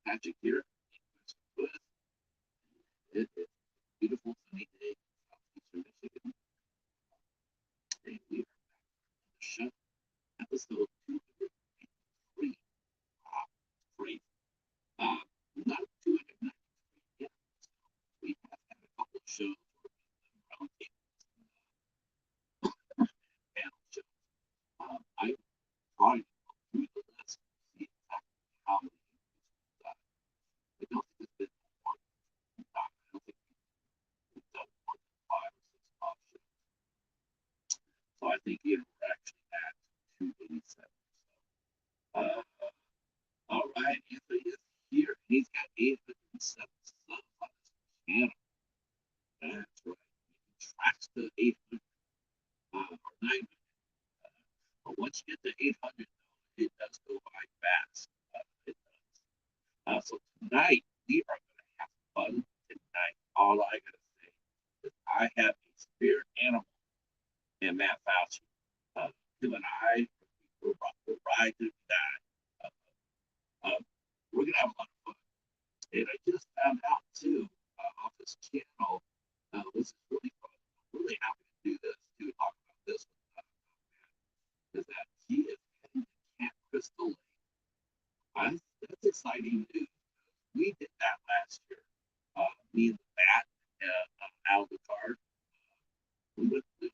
Patrick here. It's a beautiful sunny day in southeastern Michigan, and we are on the show, episode 203. Wow, great. Uh, not 293 yet. So we have had a couple of shows where we've done roundtables and panel shows. I tried to go through the list to see exactly how many we've done. I don't think it's been more than I don't think we've done more than 5 or 6 options. So I think we're actually at 287. Uh, all right, Anthony is here. He's got 807 subs on his channel. That's right. He tracks to 800 or 900. But once you get to 800, though, it does go by fast. It does. So tonight, we are going to have fun tonight. All I got to say is I have a spirit animal in Matt Facci. Him and I, we're riding to die. We're going to have a lot of fun. And I just found out, too, off his channel, this is really fun. I'm really happy to do this, to talk about this with Matt, is that he is heading to Camp Crystal Lake. That's exciting news. We did that last year. Me and Matt, out of the car, we went to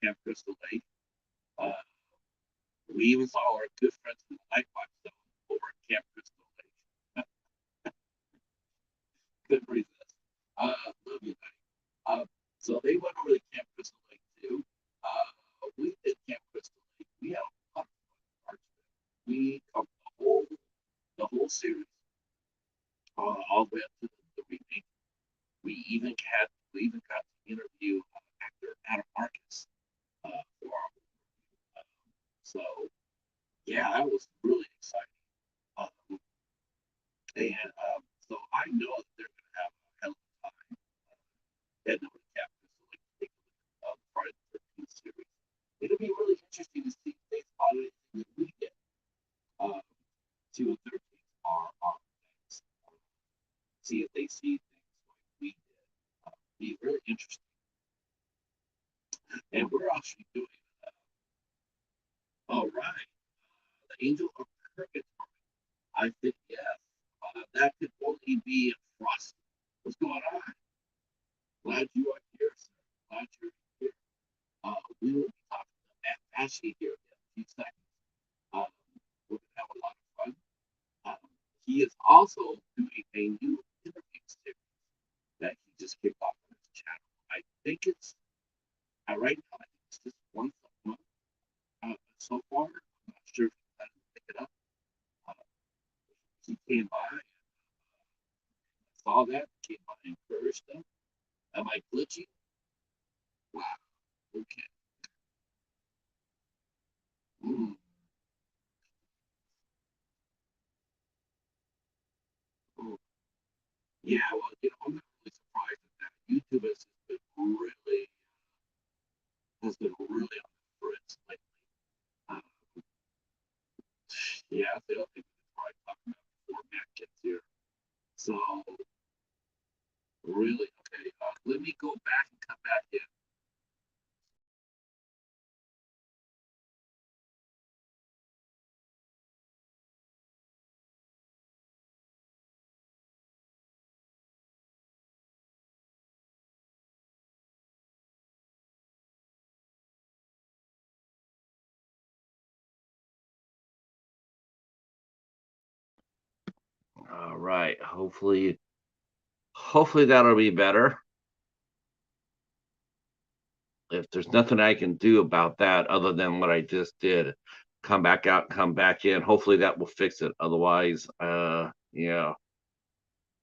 Camp Crystal Lake. Uh, we even saw our good friends from the Lightbox Zone over at Camp Crystal Lake. Couldn't resist. Love you, buddy. So they went over to Camp Crystal Lake too. We did Camp Crystal Lake. We had a lot of fun. We covered the whole series, all the way up to the remake. We even got to interview actor Adam Marcus for our so yeah, that was really exciting. So I know that they're going to have a hell of a time heading over to Cap Crystal Lake to take a look at the Friday the 13th series. It'll be really interesting to see if they spot anything that we get to the 13th are things. See if they see things like we did. Be really interesting. And we're actually doing all right. The Angel of Purgatory. I think yes. That could only be Frost. What's going on? Glad you are here, sir. Glad you're here. We will be talking to Matt Facci here in a few seconds. We're going to have a lot of fun. He is also doing a new interview series that he just kicked off on his channel. I think it's right now. I think it's just once a month so far. I'm not sure if he's planning to pick it up. He came by and saw that, came by and encouraged them. Am I glitching? Wow. Okay. Mm. Oh. Yeah, well, I'm not really surprised at that. YouTube has been really on the fritz lately. Um, yeah, I think we can probably talk about before Matt gets here. So, really, okay, let me go back and come back in. All right. Hopefully that'll be better. If there's nothing I can do about that other than what I just did, come back out, come back in. Hopefully that will fix it. Otherwise, yeah.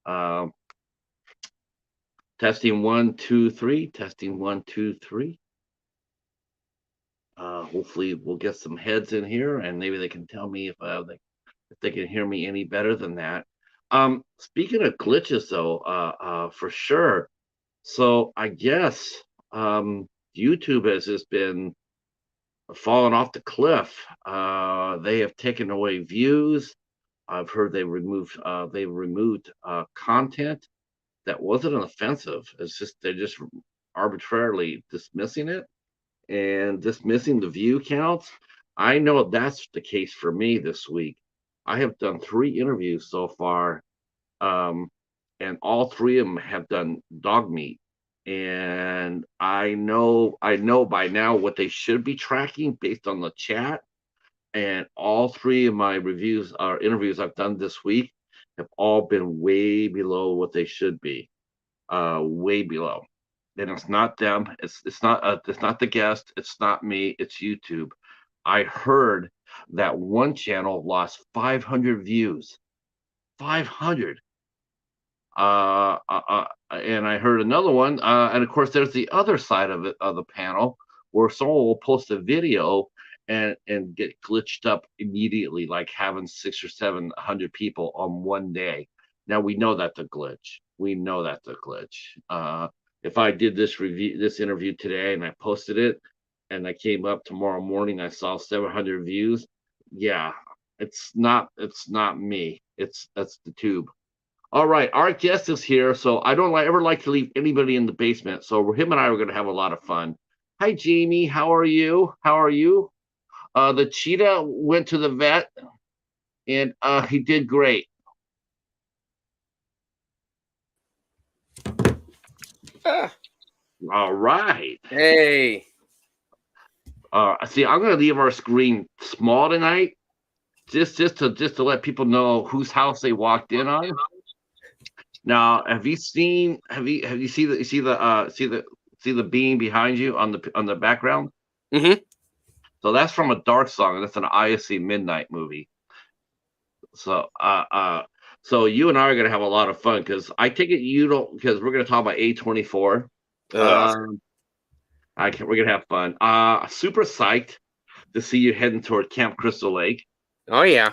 Um, testing 1, 2, 3. Testing 1, 2, 3. Hopefully we'll get some heads in here, and maybe they can tell me if they can hear me any better than that. Speaking of glitches, though, for sure. So I guess YouTube has just been falling off the cliff. They have taken away views. I've heard they removed content that wasn't offensive. It's just they're just arbitrarily dismissing it and dismissing the view counts. I know that's the case for me this week. I have done 3 interviews so far, um, and all 3 of them have done dog meat. And I know by now what they should be tracking based on the chat. And all 3 of my reviews or interviews I've done this week have all been way below what they should be, way below. And it's not them. It's not the guest. It's not me. It's YouTube. I heard that one channel lost 500 views. 500. And I heard another one. And of course, there's the other side of it of the panel where someone will post a video and get glitched up immediately, like having 600 or 700 people on one day. Now we know that's a glitch. We know that's a glitch. If I did this interview today, and I posted it, and I came up tomorrow morning, I saw 700 views. Yeah, it's not me. That's the tube. All right, our guest is here, so I don't ever like to leave anybody in the basement. So him and I are going to have a lot of fun. Hi, Jamie. How are you? How are you? The cheetah went to the vet, and he did great. All right. Hey. See, I'm going to leave our screen small tonight, just to let people know whose house they walked in on. Now, have you see the beam behind you on the background? Mm-hmm. So that's from a Dark Song. That's an ISC Midnight movie. So so you and I are gonna have a lot of fun because I take it you don't, because we're gonna talk about A24. We're gonna have fun. Super psyched to see you heading toward Camp Crystal Lake. Oh yeah.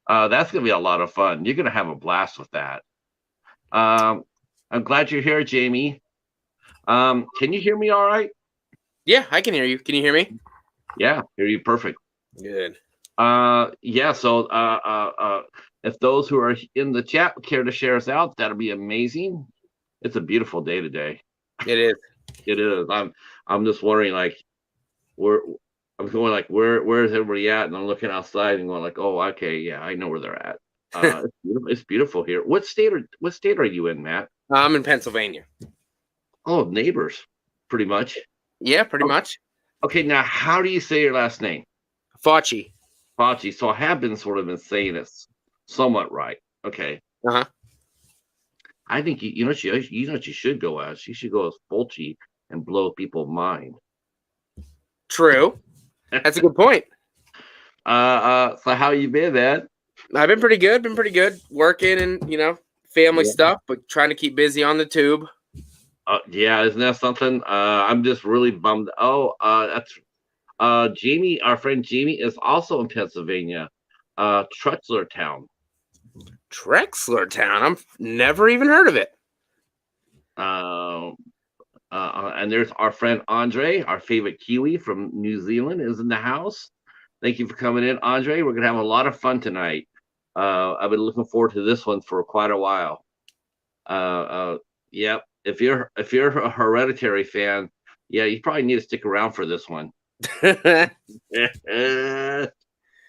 That's gonna be a lot of fun. You're gonna have a blast with that. I'm glad you're here, Jamie. Can you hear me all right? Yeah, I can hear you. Can you hear me? Yeah, hear you perfect. Good. Yeah, so if those who are in the chat care to share us out, that'll be amazing. It's a beautiful day today. It is. It is. I'm just wondering, like, I'm going like, where is everybody at? And I'm looking outside and going like, oh, okay, yeah, I know where they're at. It's beautiful here. What state are you in, Matt? I'm in Pennsylvania. Oh, neighbors, pretty much. Yeah, pretty much. Okay, now how do you say your last name? Facci. Facci. So I have been saying this somewhat right. Okay. Uh-huh. I think you know what you should go as. You should go as Fulci and blow people's mind. True. That's a good point. So how you been, man? I've been pretty good. Working and, family stuff, but trying to keep busy on the tube. Yeah, isn't that something? I'm just really bummed. Oh, that's Jamie, our friend Jamie is also in Pennsylvania, Trexler Town. Trexler Town? I've never even heard of it. And there's our friend Andre, our favorite Kiwi from New Zealand, is in the house. Thank you for coming in, Andre. We're gonna have a lot of fun tonight. I've been looking forward to this one for quite a while. Yep. If you're a Hereditary fan, yeah, you probably need to stick around for this one. Hell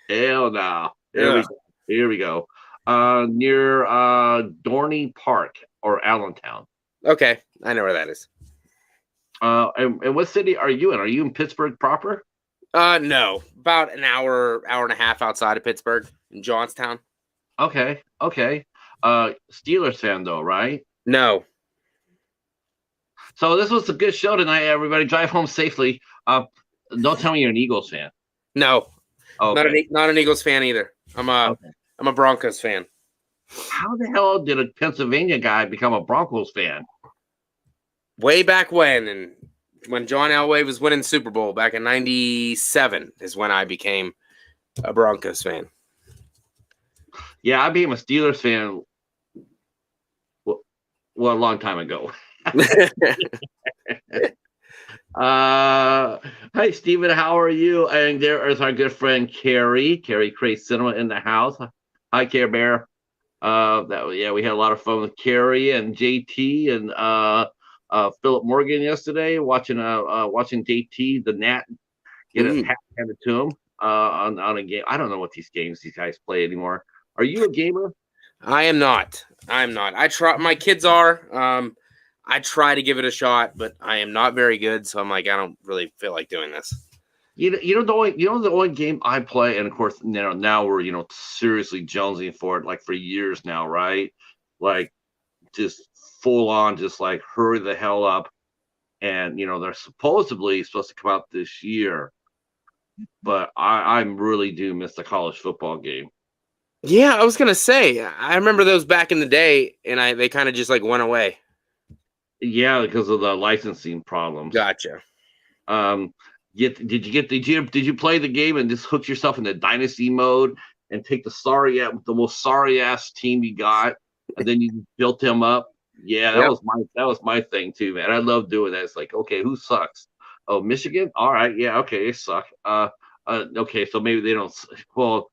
no. Here we go. Near Dorney Park or Allentown. Okay, I know where that is. And what city are you in? Are you in Pittsburgh proper? No, about an hour and a half outside of Pittsburgh, in Johnstown. Okay. Steelers fan though, right? No. So this was a good show tonight, everybody. Drive home safely. Don't tell me you're an Eagles fan. No. Okay. Not an Eagles fan either. I'm a Broncos fan. How the hell did a Pennsylvania guy become a Broncos fan? Way back when John Elway was winning the Super Bowl back in '97 is when I became a Broncos fan. Yeah, I became a Steelers fan a long time ago. Hi, Stephen. How are you? And there is our good friend Carrie Cray Cinema in the house. Hi, Care Bear. We had a lot of fun with Carrie and JT and Philip Morgan yesterday, watching JT the Nat get his Mm. hat handed to him on a game. I don't know what these games these guys play anymore. Are you a gamer? I am not. I am not. I try. My kids are. I try to give it a shot, but I am not very good. So I'm like, I don't really feel like doing this. The only game I play, and of course now we're seriously jonesing for it like for years now, right? Like just full on, just like hurry the hell up, and they're supposedly supposed to come out this year, but I really do miss the college football game. Yeah, I was gonna say. I remember those back in the day, and they kind of just like went away. Yeah, because of the licensing problems. Gotcha. Um, did you play the game and just hook yourself into dynasty mode and take the most sorry ass team you got, and then you built them up? Yeah, Yep. that was my thing too, man. I love doing that. It's like, okay, who sucks? Oh, Michigan. All right, yeah, okay, they suck. Okay, so maybe they don't. Well,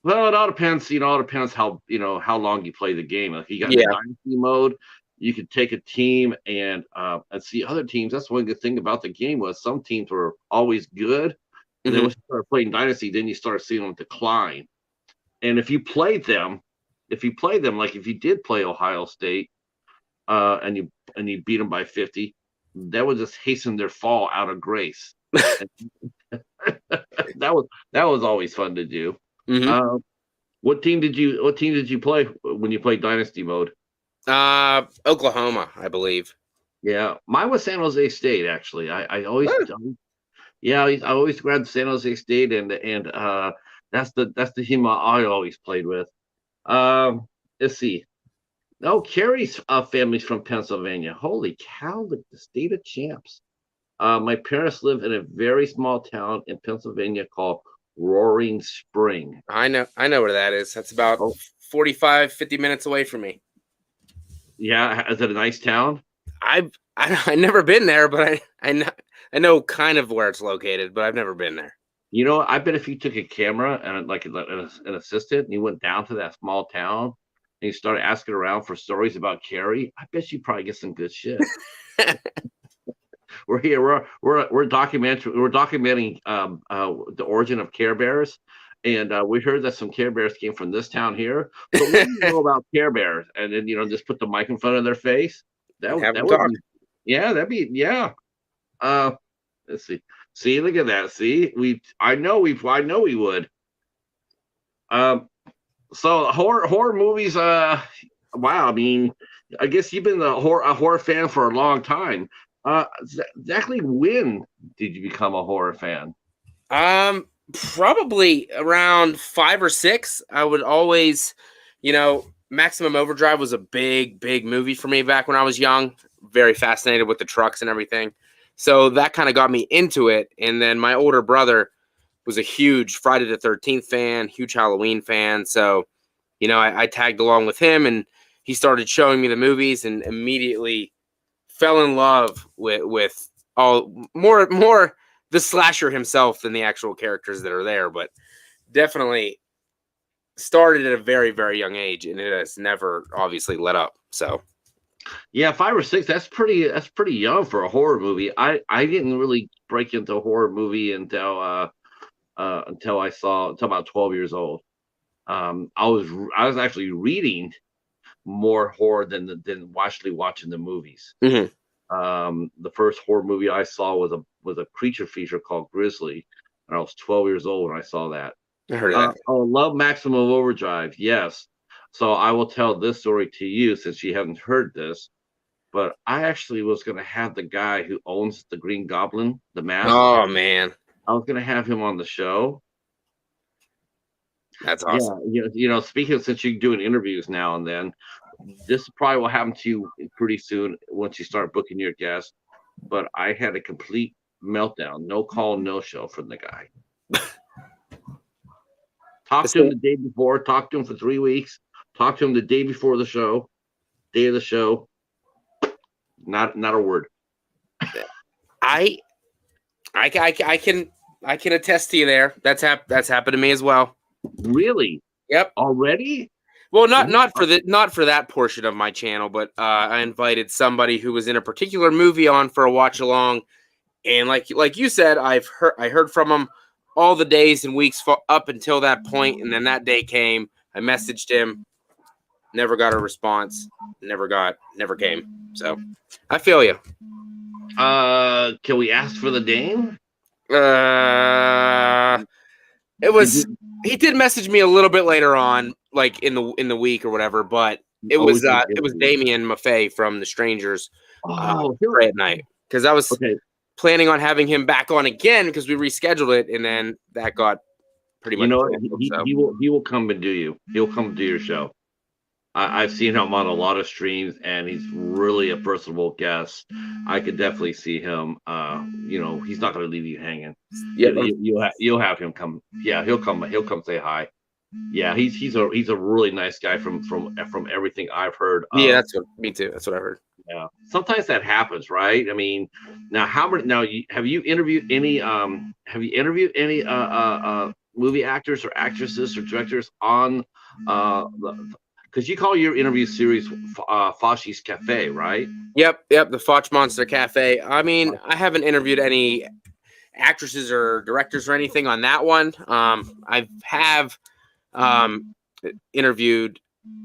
it all depends. It all depends how long you play the game. If you got into Yeah. dynasty mode, you could take a team and see other teams. That's one good thing about the game was some teams were always good, and then Hmm. once you start playing dynasty, then you start seeing them decline. And if you played them like if you did play Ohio State, and you beat them by 50, that would just hasten their fall out of grace. And that was always fun to do. Hmm. Uh, what team did you play when you played Dynasty mode? Oklahoma, I believe. Yeah, mine was San Jose State actually. I always Huh. yeah, I always grabbed San Jose State and that's the team I always played with. Um, let's see. Oh, Carrie's family's from Pennsylvania. Holy cow, the state of champs. My parents live in a very small town in Pennsylvania called Roaring Spring. I know where that is. That's about Oh, 45, 50 minutes away from me. yeah, is it a nice town? I never been there, but I know kind of where it's located, but I've never been there. I bet if you took a camera and like an assistant and you went down to that small town and you started asking around for stories about Carrie, I bet you probably get some good shit. We're here. We're documenting the origin of Care Bears, and we heard that some Care Bears came from this town here. So what do you know about Care Bears? And then just put the mic in front of their face. And have them That would talk. be that'd be yeah. Uh, let's see. See, look at that. See, I know we would. Um, so horror movies. Wow. I mean, I guess you've been a horror fan for a long time. Exactly when did you become a horror fan? Probably around 5 or 6. I would always, Maximum Overdrive was a big movie for me back when I was young. Very fascinated with the trucks and everything. So that kind of got me into it. And then my older brother was a huge Friday the 13th fan, huge Halloween fan. So, I tagged along with him and he started showing me the movies and immediately fell in love with all more the slasher himself than the actual characters that are there, but definitely started at a very, very young age and it has never obviously let up. So Yeah, 5 or 6. That's pretty young for a horror movie. I didn't really break into a horror movie until about 12 years old. I was actually reading more horror than actually watching the movies. mhm. The first horror movie I saw was a creature feature called Grizzly, and I was 12 years old when I saw that. I heard of that. Oh, love Maximum Overdrive, yes. So I will tell this story to you since you haven't heard this. But I actually was going to have the guy who owns the Green Goblin, the mask. Oh man, I was going to have him on the show. that's Yeah, awesome. speaking of, since you're doing interviews now and then, this probably will happen to you pretty soon once you start booking your guests. But I had a complete meltdown, no call, no show from the guy. Talked to him the day before, talked to him for 3 weeks, talked to him the day before the show, day of the show. Not a word. I I can attest to you there. That's happened to me as well. Really? Yep. already. Well, not for that portion of my channel, but I invited somebody who was in a particular movie on for a watch along, and like you said, I heard from him all the days and weeks up until that point, and then that day came. I messaged him, never got a response, never came. So I feel you. Can we ask for the name? It was he did message me a little bit later on, like in the week or whatever, but it was Damien Maffei from The Strangers. Pray at Night, because I was planning on having him back on again because we rescheduled it, and then that got pretty much. He will come and do you. He'll come do your show. I've seen him on a lot of streams, and he's really a personable guest. I could definitely see him. He's not going to leave you hanging. Yeah, you'll have him come. Yeah, he'll come. He'll come say hi. Yeah, he's a really nice guy from everything I've heard. Yeah, me too. That's what I heard. Yeah, sometimes that happens, right? I mean, now have you interviewed any movie actors or actresses or directors on because you call your interview series Facci's Cafe, right? Yep, the Faccimonster Cafe. I mean, I haven't interviewed any actresses or directors or anything on that one. I have interviewed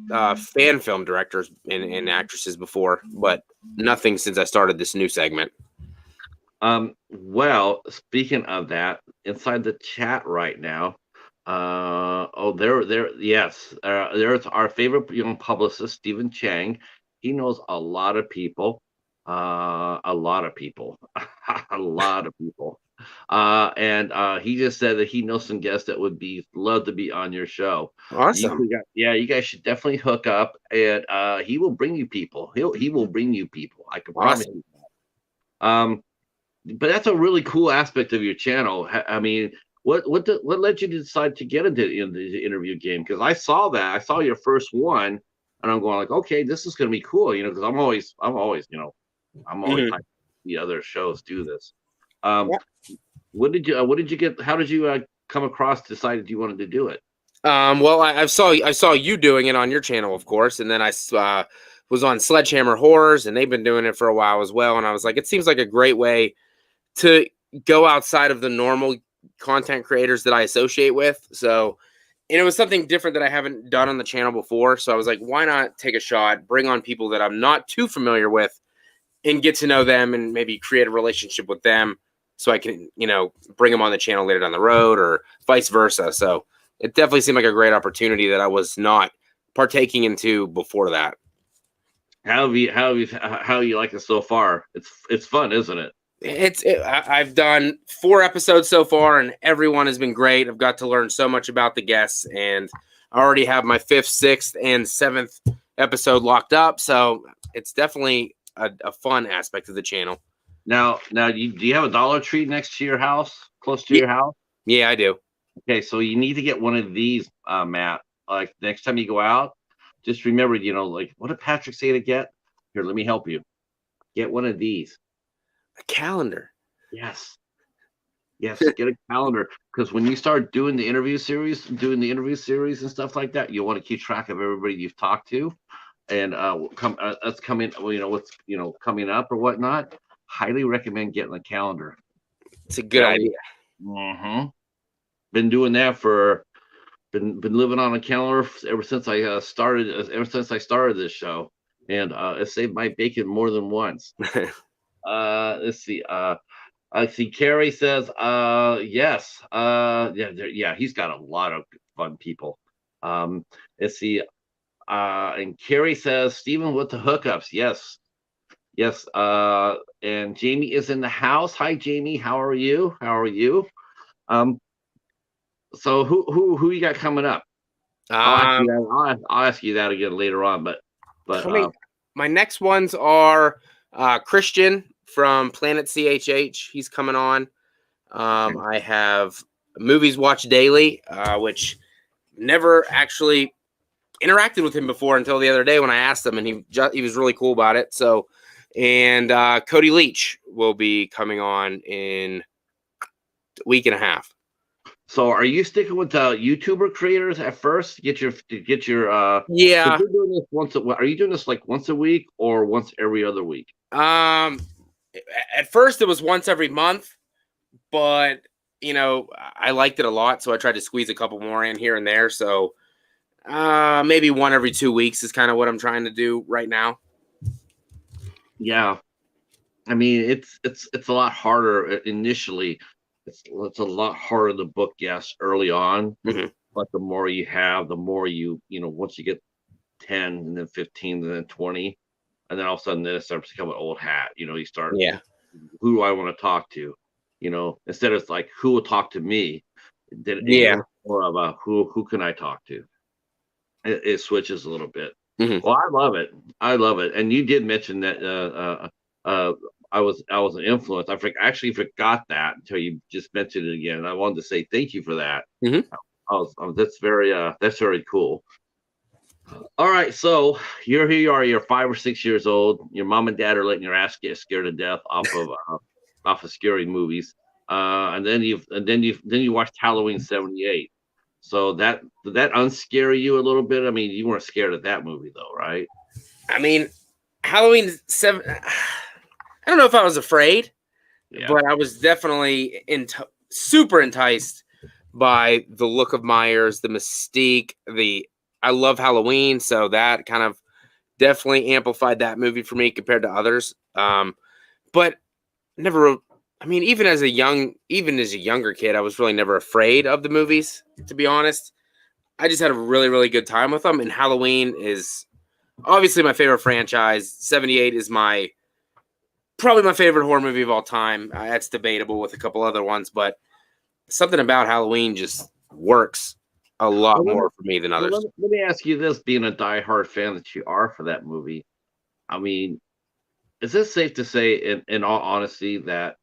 fan film directors and actresses before, but nothing since I started this new segment. Well, speaking of that, inside the chat right now, there's our favorite young publicist, Stephen Chang. He knows a lot of people, a lot of people. And he just said that he knows some guests that would love to be on your show. Awesome. You guys should definitely hook up, and he will bring you people. He will bring you people. I can promise you that. But that's a really cool aspect of your channel. I mean, what led you to decide to get into the interview game? Because I saw your first one, and I'm going like, okay, this is going to be cool, because I'm always hyped to see other shows do this. What did you get? How did you come across? Decided you wanted to do it? Well, I saw you doing it on your channel, of course, and then I was on Sledgehammer Horrors, and they've been doing it for a while as well. And I was like, it seems like a great way to go outside of the normal content creators that I associate with. So, and it was something different that I haven't done on the channel before. So I was like, why not take a shot, bring on people that I'm not too familiar with, and get to know them, and maybe create a relationship with them, so I can, bring them on the channel later down the road, or vice versa. So it definitely seemed like a great opportunity that I was not partaking into before that. How you like it so far? It's fun, isn't it? I've done 4 episodes so far, and everyone has been great. I've got to learn so much about the guests, and I already have my 5th, 6th, and 7th episode locked up. So it's definitely a fun aspect of the channel. Now, do you have a Dollar Tree next to your house, close to your house? Yeah, I do. Okay, so you need to get one of these, Matt. Like next time you go out, just remember, like what did Patrick say to get? Here, let me help you. Get one of these. A calendar. Yes, get a calendar, because when you start doing the interview series and stuff like that, you'll want to keep track of everybody you've talked to, and that's coming. What's coming up or whatnot. Highly recommend getting a calendar. It's a good idea. Mm-hmm. Been doing that been living on a calendar ever since I started this show, and it saved my bacon more than once. Let's see. I see Carrie says, yes. He's got a lot of fun people. Let's see. And Carrie says, Stephen with the hookups. Yes. And Jamie is in the house. Hi, Jamie. How are you? So who you got coming up? I'll ask you that again later on. But my next ones are Christian from Planet CHH. He's coming on. I have Movies Watch Daily, which never actually interacted with him before until the other day when I asked him, and he was really cool about it. So, and Cody Leach will be coming on in a week and a half. So are you sticking with the YouTuber creators at first to get because Yeah. you're doing this are you doing this like once a week or once every other week? Um, at first it was once every month, but I liked it a lot, so I tried to squeeze a couple more in here and there. So maybe one every 2 weeks is kind of what I'm trying to do right now. Yeah. I mean, it's a lot harder initially. It's a lot harder to book guests early on, Hmm. but the more you have, the more once you get 10 and then 15 and then 20, and then all of a sudden then it starts to become an old hat. You start, Yeah. who do I want to talk to? Instead of like who will talk to me, then it Yeah. goes more of a who can I talk to? It switches a little bit. Hmm. Well, I love it. I love it. And you did mention that I was an influence. I actually forgot that until you just mentioned it again. I wanted to say thank you for that. Hmm. That's very cool. All right, so here you are. You're 5 or 6 years old. Your mom and dad are letting your ass get scared to death off of scary movies. And then you watched Halloween '78. So did that unscare you a little bit? I mean, you weren't scared of that movie though, right? I mean, Halloween 7. I don't know if I was afraid, Yeah. but I was definitely super enticed by the look of Myers, the mystique, I love Halloween, so that kind of definitely amplified that movie for me compared to others. But never, I mean, even as a younger kid, I was really never afraid of the movies, to be honest. I just had a really, really good time with them, and Halloween is obviously my favorite franchise. 78 is probably my favorite horror movie of all time. That's debatable with a couple other ones, but something about Halloween just works a lot Well, more for me than others. let me ask you this: being a diehard fan that you are for that movie, I mean, is it safe to say, in all honesty, that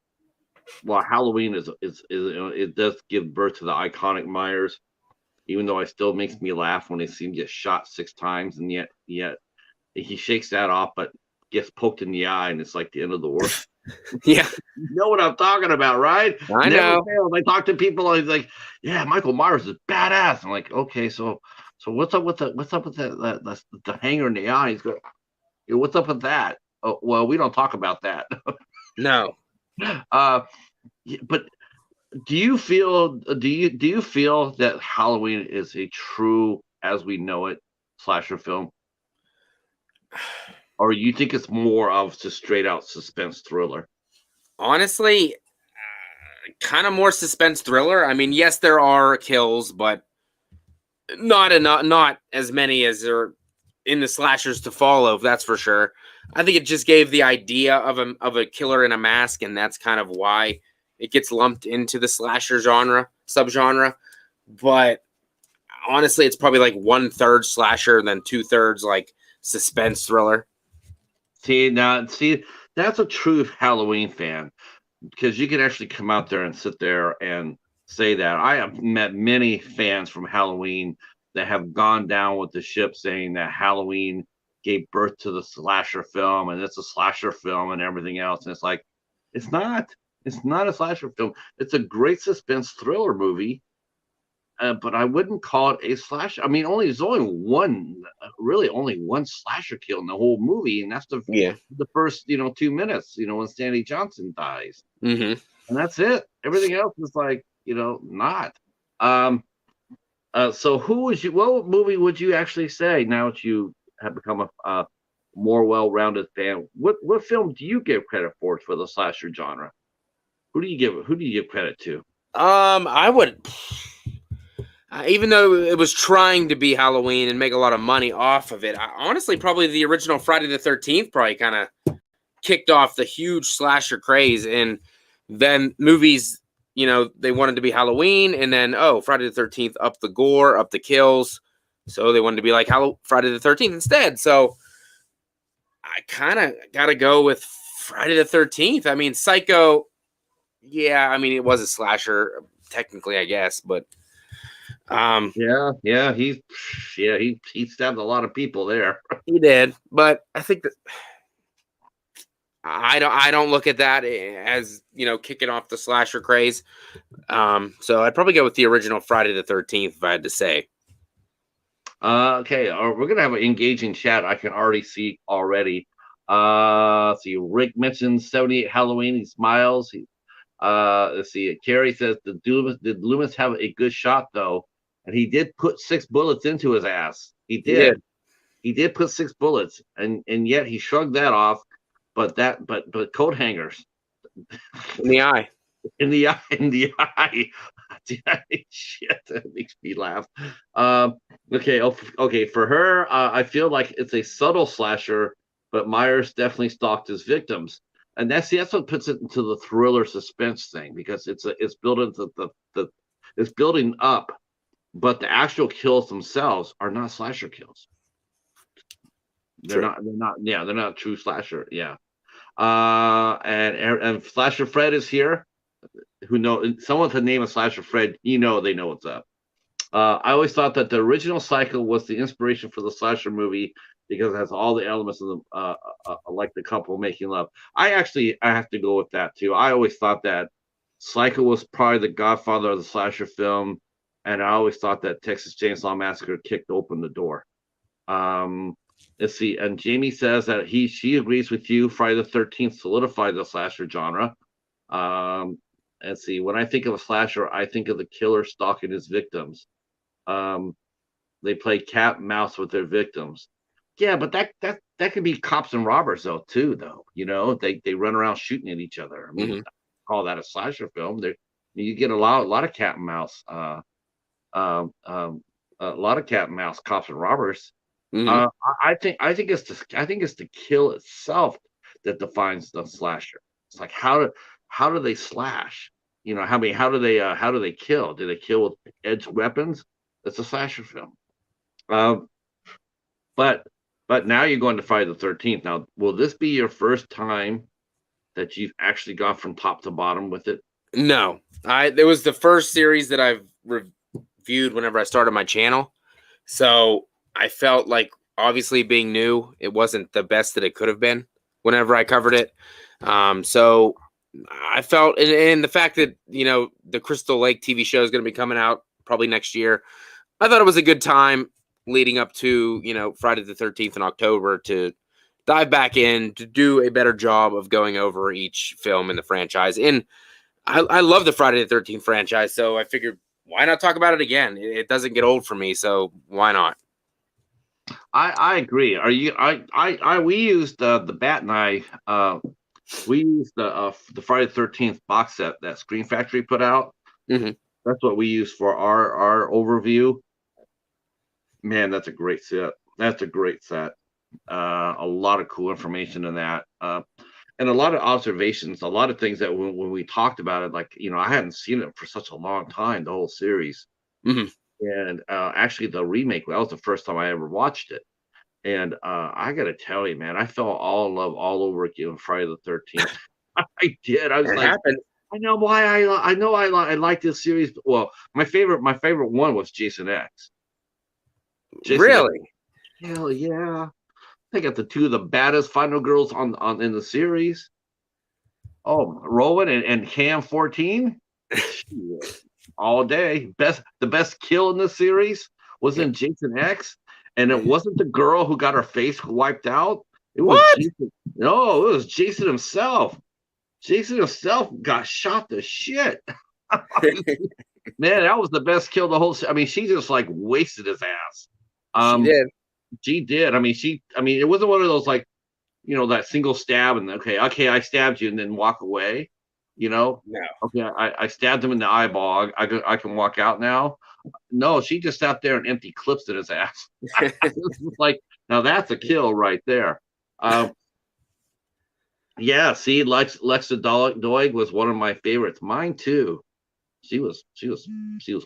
while Halloween it does give birth to the iconic Myers, even though it still makes me laugh when they see him get shot 6 times, and yet he shakes that off, but gets poked in the eye, and it's like the end of the world. Yeah, You know what I'm talking about, right? I Never know. fails. I talk to people, and like, yeah, Michael Myers is badass. I'm like, okay, so what's up with the hanger in the eye? He's going, what's up with that? Oh, well, we don't talk about that. No. uh, but do you feel that Halloween is a true, as we know it, slasher film, or you think it's more of just straight out suspense thriller? Honestly, kind of more suspense thriller. I mean, yes, there are kills, but not as many as there in the slashers to follow. That's for sure. I think it just gave the idea of a killer in a mask, and that's kind of why it gets lumped into the slasher subgenre. But honestly, it's probably like 1/3 slasher, then 2/3 like suspense thriller. See, that's a true Halloween fan, because you can actually come out there and sit there and say that. I have met many fans from Halloween that have gone down with the ship, saying that Halloween gave birth to the slasher film, and it's a slasher film and everything else. And it's like, it's not. It's not a slasher film. It's a great suspense thriller movie, but I wouldn't call it a slasher. I mean, there's only one, really only one slasher kill in the whole movie, and that's Yeah. the first 2 minutes. When Stanley Johnson dies, Hmm. and that's it. Everything else is like not. Um. So what movie would you actually say, now that you have become a more well-rounded fan? What film do you give credit for the slasher genre? Who do you give credit to? I would, even though it was trying to be Halloween and make a lot of money off of it, honestly, probably the original Friday the 13th probably kind of kicked off the huge slasher craze. And then movies, they wanted to be Halloween, and then, oh, Friday the 13th, up the gore, up the kills. So they wanted to be like Friday the 13th instead. So I kind of got to go with Friday the 13th. I mean, Psycho, yeah, I mean, it was a slasher, technically, I guess, but Yeah, he stabbed a lot of people there. he did. But I think that I don't look at that as, kicking off the slasher craze. So I'd probably go with the original Friday the 13th if I had to say. Okay, we're gonna have an engaging chat. I can already see already. Let's see. Rick mentioned 78 Halloween. He smiles. Let's see. Carrie says, did Loomis have a good shot though? And he did put 6 bullets into his ass. He He did. did. He did put 6 bullets, and yet he shrugged that off. But coat hangers In the eye. in the eye, Shit, that makes me laugh. Okay. For her, I feel like it's a subtle slasher, but Myers definitely stalked his victims, and that's what puts it into the thriller suspense thing, because it's built into the it's building up, but the actual kills themselves are not slasher kills. They're True. not. Yeah, they're not true slasher. Yeah. And Slasher Fred is here. Who know someone with the name of Slasher Fred? They know what's up. I always thought that the original Psycho was the inspiration for the slasher movie because it has all the elements of the like the couple making love. I have to go with that too. I always thought that Psycho was probably the godfather of the slasher film, and I always thought that Texas Chainsaw Massacre kicked open the door. Let's see, and Jamie says that she agrees with you. Friday the 13th solidified the slasher genre. Let's see, when I think of a slasher, I think of the killer stalking his victims. They play cat and mouse with their victims. Yeah, but that could be cops and robbers though too. Though they run around shooting at each other. I mean, Mm-hmm. call that a slasher film? You get a lot of cat and mouse. A lot of cat and mouse cops and robbers. Mm-hmm. I think it's the kill itself that defines the slasher. It's like how do they slash? How do they kill? Do they kill with edged weapons? It's a slasher film. Um, but now you're going to Friday the 13th. Now, will this be your first time that you've actually gone from top to bottom with it? No, it was the first series that I've reviewed whenever I started my channel. So I felt like, obviously being new, it wasn't the best that it could have been whenever I covered it. So I felt, and the fact that, the Crystal Lake TV show is going to be coming out probably next year, I thought it was a good time leading up to, Friday the 13th in October to dive back in to do a better job of going over each film in the franchise. And I love the Friday the 13th franchise, so I figured, why not talk about it again? It doesn't get old for me, so why not? I agree. Are you? We used the Bat and I. We used the Friday the 13th box set that Screen Factory put out. Mm-hmm. That's what we used for our overview. Man, that's a great set. That's a great set. A lot of cool information in that. And a lot of observations, a lot of things that when we talked about it, like, I hadn't seen it for such a long time, the whole series. Mm-hmm. And actually the remake, that was the first time I ever watched it. And I got to tell you, man, I fell all in love all over again on Friday the 13th. I did. I was like, Happened. I know why I like this series. Well, my favorite one was Jason X. Really? X. Hell yeah. They got the two of the baddest final girls on in the series. Oh, Rowan and Cam 14. All day. The best kill in the series was in Jason X. And it wasn't the girl who got her face wiped out. It was What? Jason. No, it was Jason himself. Jason himself got shot to shit. Man, that was the best kill the whole. I mean, she just like wasted his ass. She did. She did. I mean, it wasn't one of those like, that single stab and okay, I stabbed you and then walk away. No. Okay, I stabbed him in the eyeball. I can walk out now. No, she just sat there and empty clips in his ass. Like, now that's a kill right there. Yeah, see, Lexa Doig was one of my favorites. Mine too. She was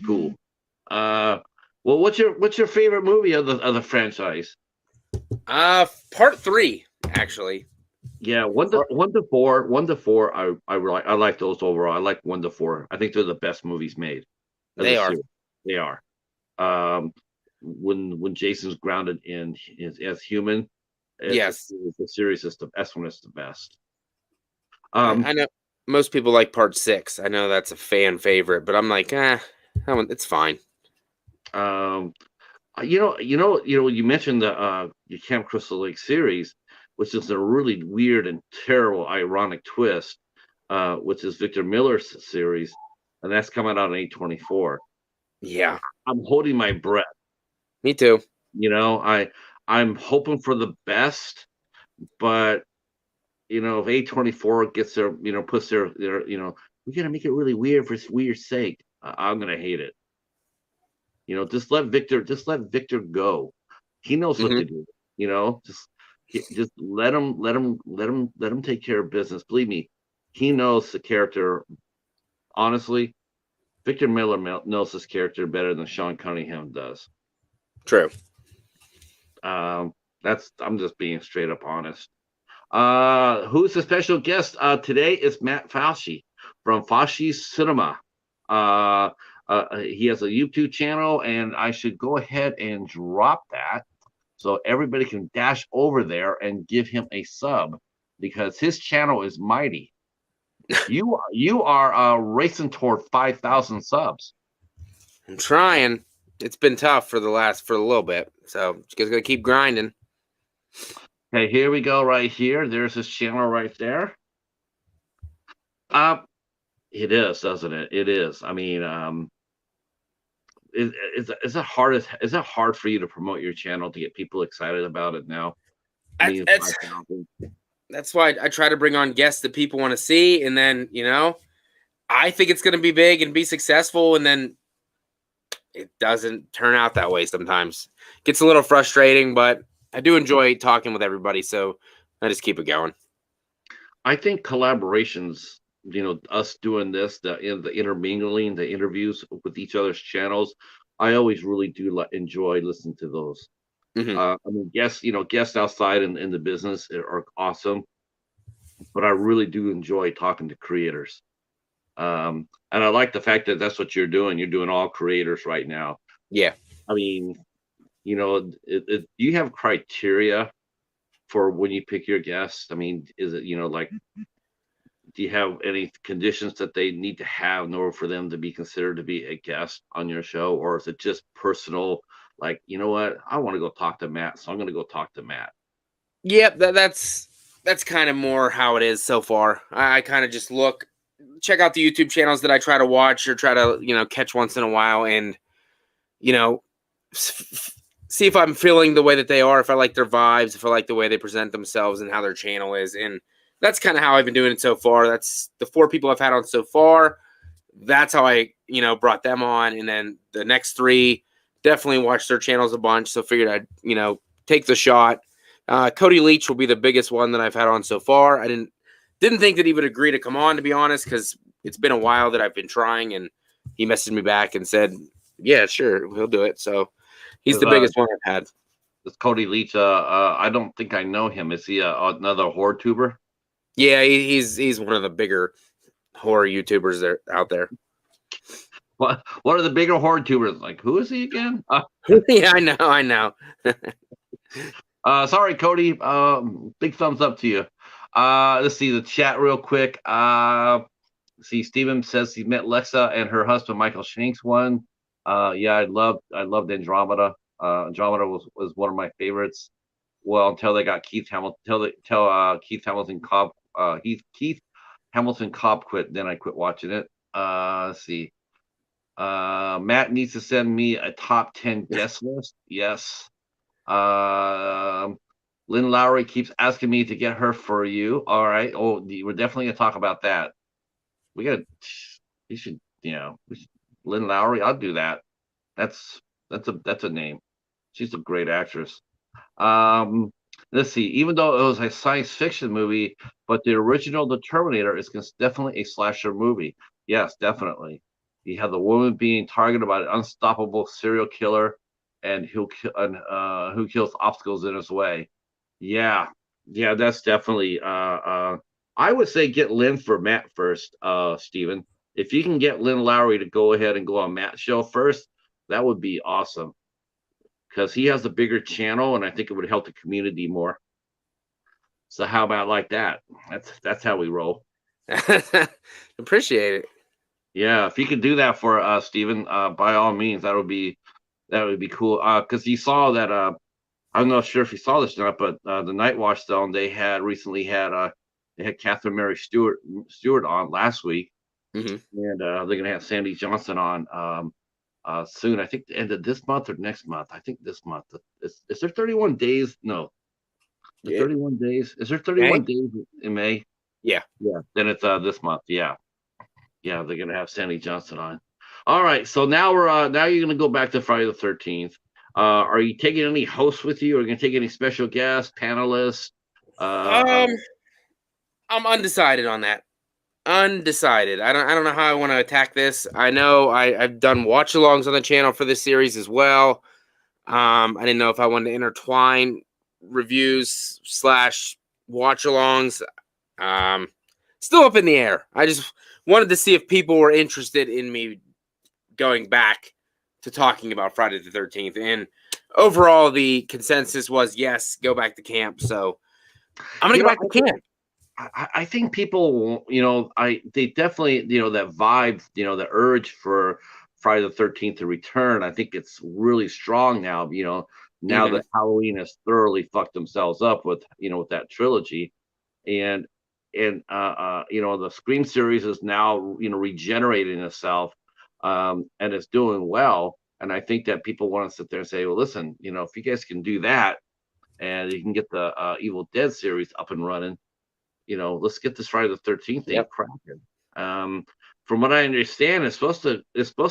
cool. Well, what's your favorite movie of the franchise? Part 3, actually. Yeah, one to four. I like those overall. I like 1 to 4. I think they're the best movies made. They are. They are. When Jason's grounded as human, Yes, the series is that's when it's the best. I know most people like part 6. I know that's a fan favorite, but I'm like, it's fine. You mentioned the your Camp Crystal Lake series, which is a really weird and terrible, ironic twist, which is Victor Miller's series, and that's coming out on 8/24. Yeah, I'm holding my breath. me too. I'm hoping for the best, but if A24 gets puts their we're gonna make it really weird for its weird sake, I'm gonna hate it. Just let Victor go. He knows what Hmm. to do. Just let him take care of business. Believe me, he knows the character. Honestly, Victor Miller knows this character better than Sean Cunningham does. True. Um, I'm just being straight up honest. Who's the special guest today? Is Matt Facci from Facci's Cinema. Uh, he has a YouTube channel, and I should go ahead and drop that so everybody can dash over there and give him a sub because his channel is mighty. You are racing toward 5,000 subs. I'm trying. It's been tough for a little bit, so just gotta keep grinding. Okay, here we go. Right here, there's his channel right there. It is, doesn't it? It is. I mean, is it hard for you to promote your channel to get people excited about it now? I mean, it's That's 5,000. that's why I try to bring on guests that people want to see, and then I think it's going to be big and be successful, and then it doesn't turn out that way. Sometimes gets a little frustrating, but I do enjoy talking with everybody, so I just keep it going. I think collaborations, us doing this, the intermingling, the interviews with each other's channels, I always really do enjoy listening to those. Hmm. I mean, guests outside in the business are awesome, but I really do enjoy talking to creators. And I like the fact that that's what you're doing. You're doing all creators right now. Yeah. I mean, do you have criteria for when you pick your guests? I mean, is it, like, do you have any conditions that they need to have in order for them to be considered to be a guest on your show? Or is it just personal? Like, you know what? I want to go talk to Matt, so I'm going to go talk to Matt. Yep, that's kind of more how it is so far. I kind of just check out the YouTube channels that I try to watch or try to catch once in a while, and you know see if I'm feeling the way that they are, if I like their vibes, if I like the way they present themselves and how their channel is. And that's kind of how I've been doing it so far. That's the 4 people I've had on so far. That's how I brought them on, and then the next 3 definitely watched their channels a bunch, so figured I'd take the shot. Cody Leach will be the biggest one that I've had on so far. I didn't think that he would agree to come on, to be honest, because it's been a while that I've been trying, and he messaged me back and said, yeah, sure, he'll do it. So he's the biggest one I've had. This Cody Leach, I don't think I know him. Is he another horror tuber? Yeah, he's one of the bigger horror YouTubers there out there. What are the bigger horror tubers? Like, who is he again? Yeah, I know. Sorry, Cody. Big thumbs up to you. Let's see the chat real quick. See, Steven says he met Lexa and her husband Michael Shanks one. Yeah, I loved Andromeda. Andromeda was one of my favorites. Well, until they got Keith Hamilton, Keith Hamilton Cobb, Keith Hamilton Cobb quit. Then I quit watching it. Let's see. Matt needs to send me a top 10 guest list. Yes. Lynn Lowry keeps asking me to get her for you. All right. Oh, we're definitely gonna talk about that. We should, Lynn Lowry. I'll do that. That's a name. She's a great actress. Let's see. Even though it was a science fiction movie, but the original The Terminator is definitely a slasher movie. Yes, definitely. You have the woman being targeted by an unstoppable serial killer, and who kills obstacles in his way. Yeah, that's definitely. I would say get Lynn for Matt first, Steven. If you can get Lynn Lowry to go ahead and go on Matt's show first, that would be awesome. Because he has a bigger channel, and I think it would help the community more. So how about like that? That's how we roll. Appreciate it. Yeah, if you could do that for us, Steven, by all means, that would be cool. Because you saw that I'm not sure if you saw this or not, but the Night Watch Zone they had recently had they had Catherine Mary Stewart on last week, Hmm. and they're gonna have Sandy Johnson on soon. I think the end of this month or next month. I think this month. Is there 31 days? No, the Yeah. 31 days. Is there May? 31 days in May? Yeah. Yeah. Then it's this month. Yeah. Yeah, they're gonna have Sandy Johnson on. All right, so now you're gonna go back to Friday the 13th. Are you taking any hosts with you? Are you gonna take any special guests, panelists? Um, I'm undecided on that. Undecided. I don't know how I want to attack this. I know I've done watch alongs on the channel for this series as well. I didn't know if I wanted to intertwine reviews slash watch alongs. Um, Still up in the air. I just wanted to see if people were interested in me going back to talking about Friday the 13th. And overall, the consensus was yes, go back to camp. So I'm going to You go know, back to camp. I think people, they definitely, that vibe, the urge for Friday the 13th to return. I think it's really strong now. Now Hmm. that Halloween has thoroughly fucked themselves up with that trilogy, and the Scream series is now regenerating itself, and it's doing well. And I think that people want to sit there and say, well, listen, if you guys can do that, and you can get the Evil Dead series up and running, let's get this Friday the 13th thing Yep. cracking. From what I understand, it's supposed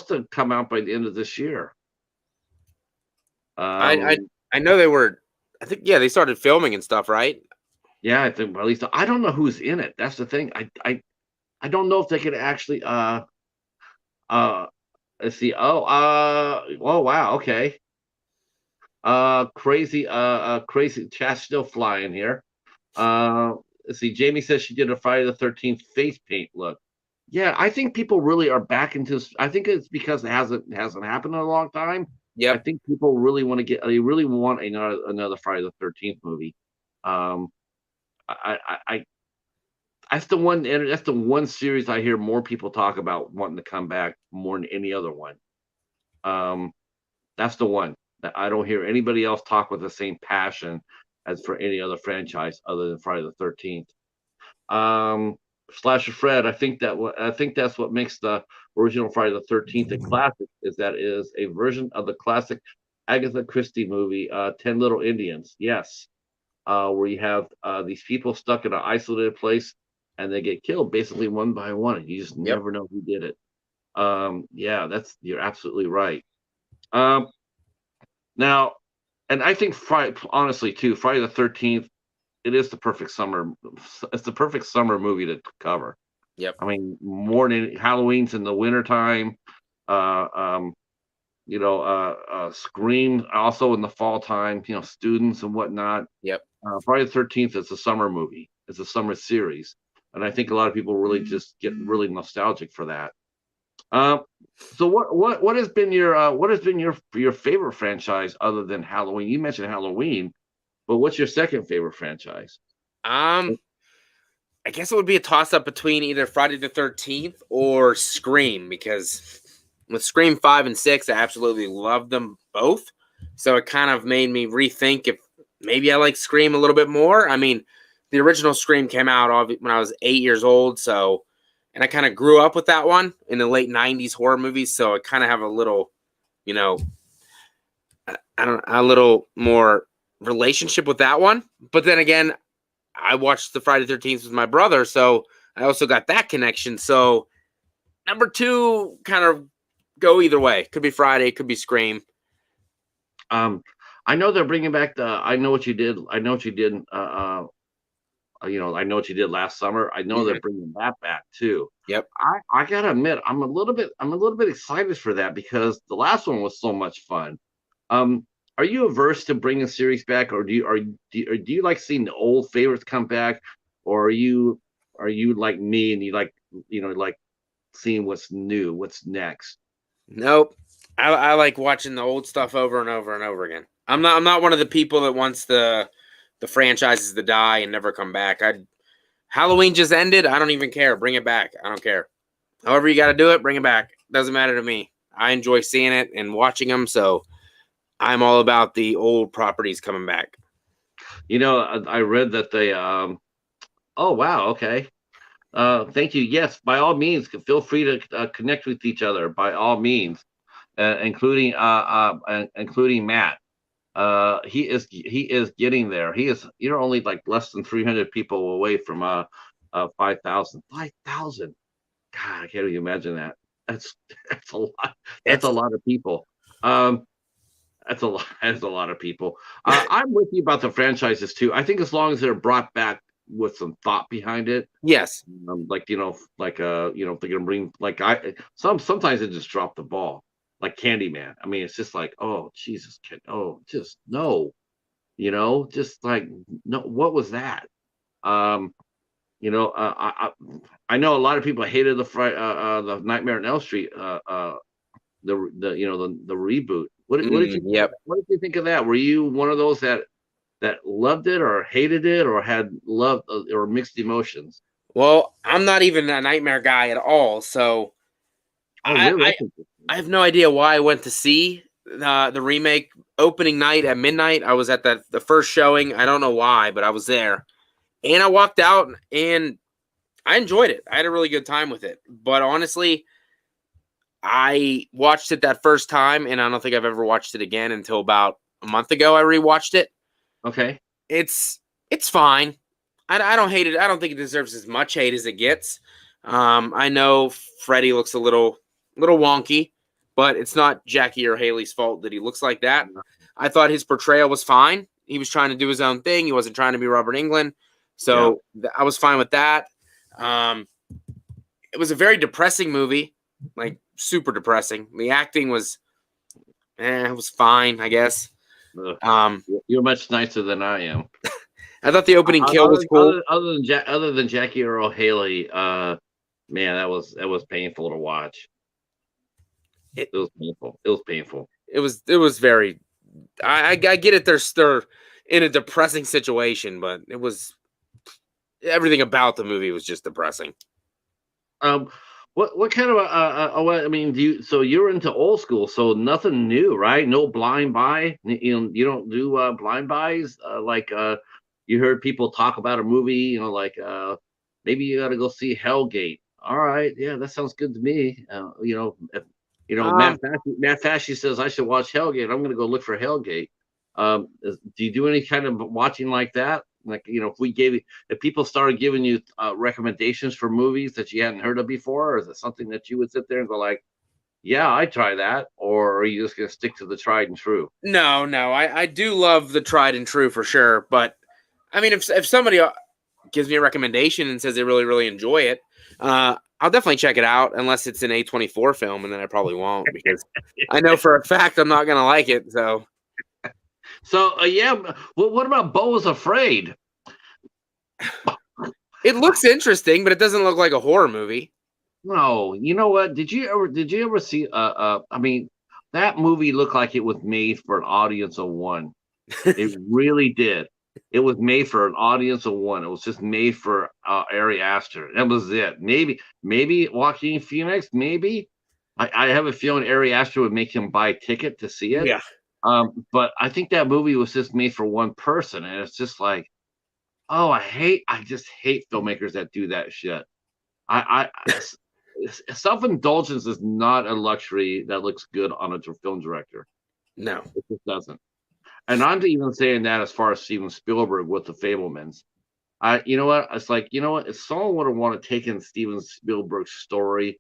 to come out by the end of this year. I Um, I know they were. I think they started filming and stuff, right? yeah, I think, well, at least I don't know who's in it. That's the thing. I don't know if they could actually uh let's see. Oh wow, okay. Crazy chat's still flying here. Uh let's see. Jamie says she did a Friday the 13th face paint look. Yeah, I think people really are back into. I think it's because it hasn't happened in a long time. I Yep. think people really want to get. They really want another Friday the 13th movie. Um, I that's the one series I hear more people talk about wanting to come back more than any other one. Um, that's the one that I don't hear anybody else talk with the same passion as for any other franchise other than Friday the 13th. Um, Slasher Fred, I think that's what makes the original Friday the 13th a classic, is that it is a version of the classic Agatha Christie movie, 10 Little Indians. Yes, where you have these people stuck in an isolated place and they get killed basically one by one, and you just Yep. never know who did it. Yeah, you're absolutely right. Um, Now, and I think honestly too, Friday the 13th, it is the perfect summer. It's the perfect summer movie to cover. Yep. I mean, more than Halloween's in the wintertime. Uh, um, Scream also in the fall time. Students and whatnot. Yep. Friday the 13th is a summer movie. It's a summer series, and I think a lot of people really just get really nostalgic for that. Um, so what has been your favorite franchise other than Halloween? You mentioned Halloween, but what's your second favorite franchise? Um, I guess it would be a toss up between either Friday the 13th or Scream, because with Scream 5 and 6, I absolutely loved them both. So it kind of made me rethink if maybe I like Scream a little bit more. I mean, the original Scream came out when I was 8 years old. So, and I kind of grew up with that one in the late 90s horror movies. So I kind of have a little, you know, I don't a little more relationship with that one. But then again, I watched the Friday 13th with my brother, so I also got that connection. So number two kind of go either way. Could be Friday, could be Scream. Um, I know they're bringing back the. I know what you did. I know what you did. I know what you did last summer. I know Mm-hmm. they're bringing that back too. Yep. I gotta admit, I'm a little bit excited for that because the last one was so much fun. Um, are you averse to bringing series back, or do you like seeing the old favorites come back, or are you like me and you like seeing what's new, what's next? Nope. I like watching the old stuff over and over and over again. I'm not one of the people that wants the franchises to die and never come back. Halloween just ended. I don't even care. Bring it back. I don't care. However you got to do it, bring it back. Doesn't matter to me. I enjoy seeing it and watching them, so I'm all about the old properties coming back. You know, I read that they. Oh wow. Okay. Thank you. Yes, by all means, feel free to connect with each other. By all means, including Matt. He is getting there. You're only like less than 300 people away from 5,000. 5,000. God, I can't even imagine that. That's that's a lot. That's It's a lot of people. Um, that's a lot. That's a lot of people. I'm with you about the franchises too. I think as long as they're brought back with some thought behind it, yes. like if they're gonna bring like sometimes they just drop the ball, like Candyman. I mean, it's just like, oh Jesus, just no, just like no. What was that? Um, I know a lot of people hated the Nightmare on Elm Street, the reboot. Yep. What did you think of that? Were you one of those that loved it or hated it or had love or mixed emotions? Well, I'm not even a Nightmare guy at all, so Oh, I, really? I, I have no idea why I went to see the remake opening night at midnight. I was at the first showing. I don't know why, but I was there. And I walked out and I enjoyed it. I had a really good time with it. But honestly, I watched it that first time and I don't think I've ever watched it again until about a month ago. I rewatched it. Okay. It's fine. I don't hate it. I don't think it deserves as much hate as it gets. I know Freddy looks a little wonky, but it's not Jackie or Haley's fault that he looks like that. I thought his portrayal was fine. He was trying to do his own thing. He wasn't trying to be Robert Englund. So I was fine with that. It was a very depressing movie, like super depressing. The acting was, it was fine, I guess. You're much nicer than I am. I thought the opening kill was cool. Other than Jackie Earl Haley, man, that was painful to watch. It was painful. It was painful. It was very. I get it. They're in a depressing situation, but it was everything about the movie was just depressing. What kind of I mean, so you're into old school, so nothing new, right? No blind buy. You don't do blind buys like you heard people talk about a movie, like maybe you got to go see Hellgate. All right, yeah, that sounds good to me. If Matt Facci says I should watch Hellgate, I'm going to go look for Hellgate. Do you do any kind of watching like that? Like, if people started giving you recommendations for movies that you hadn't heard of before, or is it something that you would sit there and go like, yeah, I'd try that? Or are you just going to stick to the tried and true? No, I do love the tried and true for sure. But I mean, if somebody gives me a recommendation and says they really, really enjoy it, I'll definitely check it out unless it's an A24 film, and then I probably won't because I know for a fact I'm not going to like it. So, what about Beau is Afraid? It looks interesting, but it doesn't look like a horror movie. No, you know what? Did you ever see? I mean, that movie looked like it was made for an audience of one. It really did. It was made for an audience of one. It was just made for Ari Aster. That was it. Maybe Joaquin Phoenix. Maybe I have a feeling Ari Aster would make him buy a ticket to see it. Yeah. But I think that movie was just made for one person, and it's just like, oh, I just hate filmmakers that do that shit. Self-indulgence is not a luxury that looks good on a film director. No, it just doesn't. And I'm even saying that as far as Steven Spielberg with The Fabelmans. You know what? It's like, if someone would have wanted to take in Steven Spielberg's story,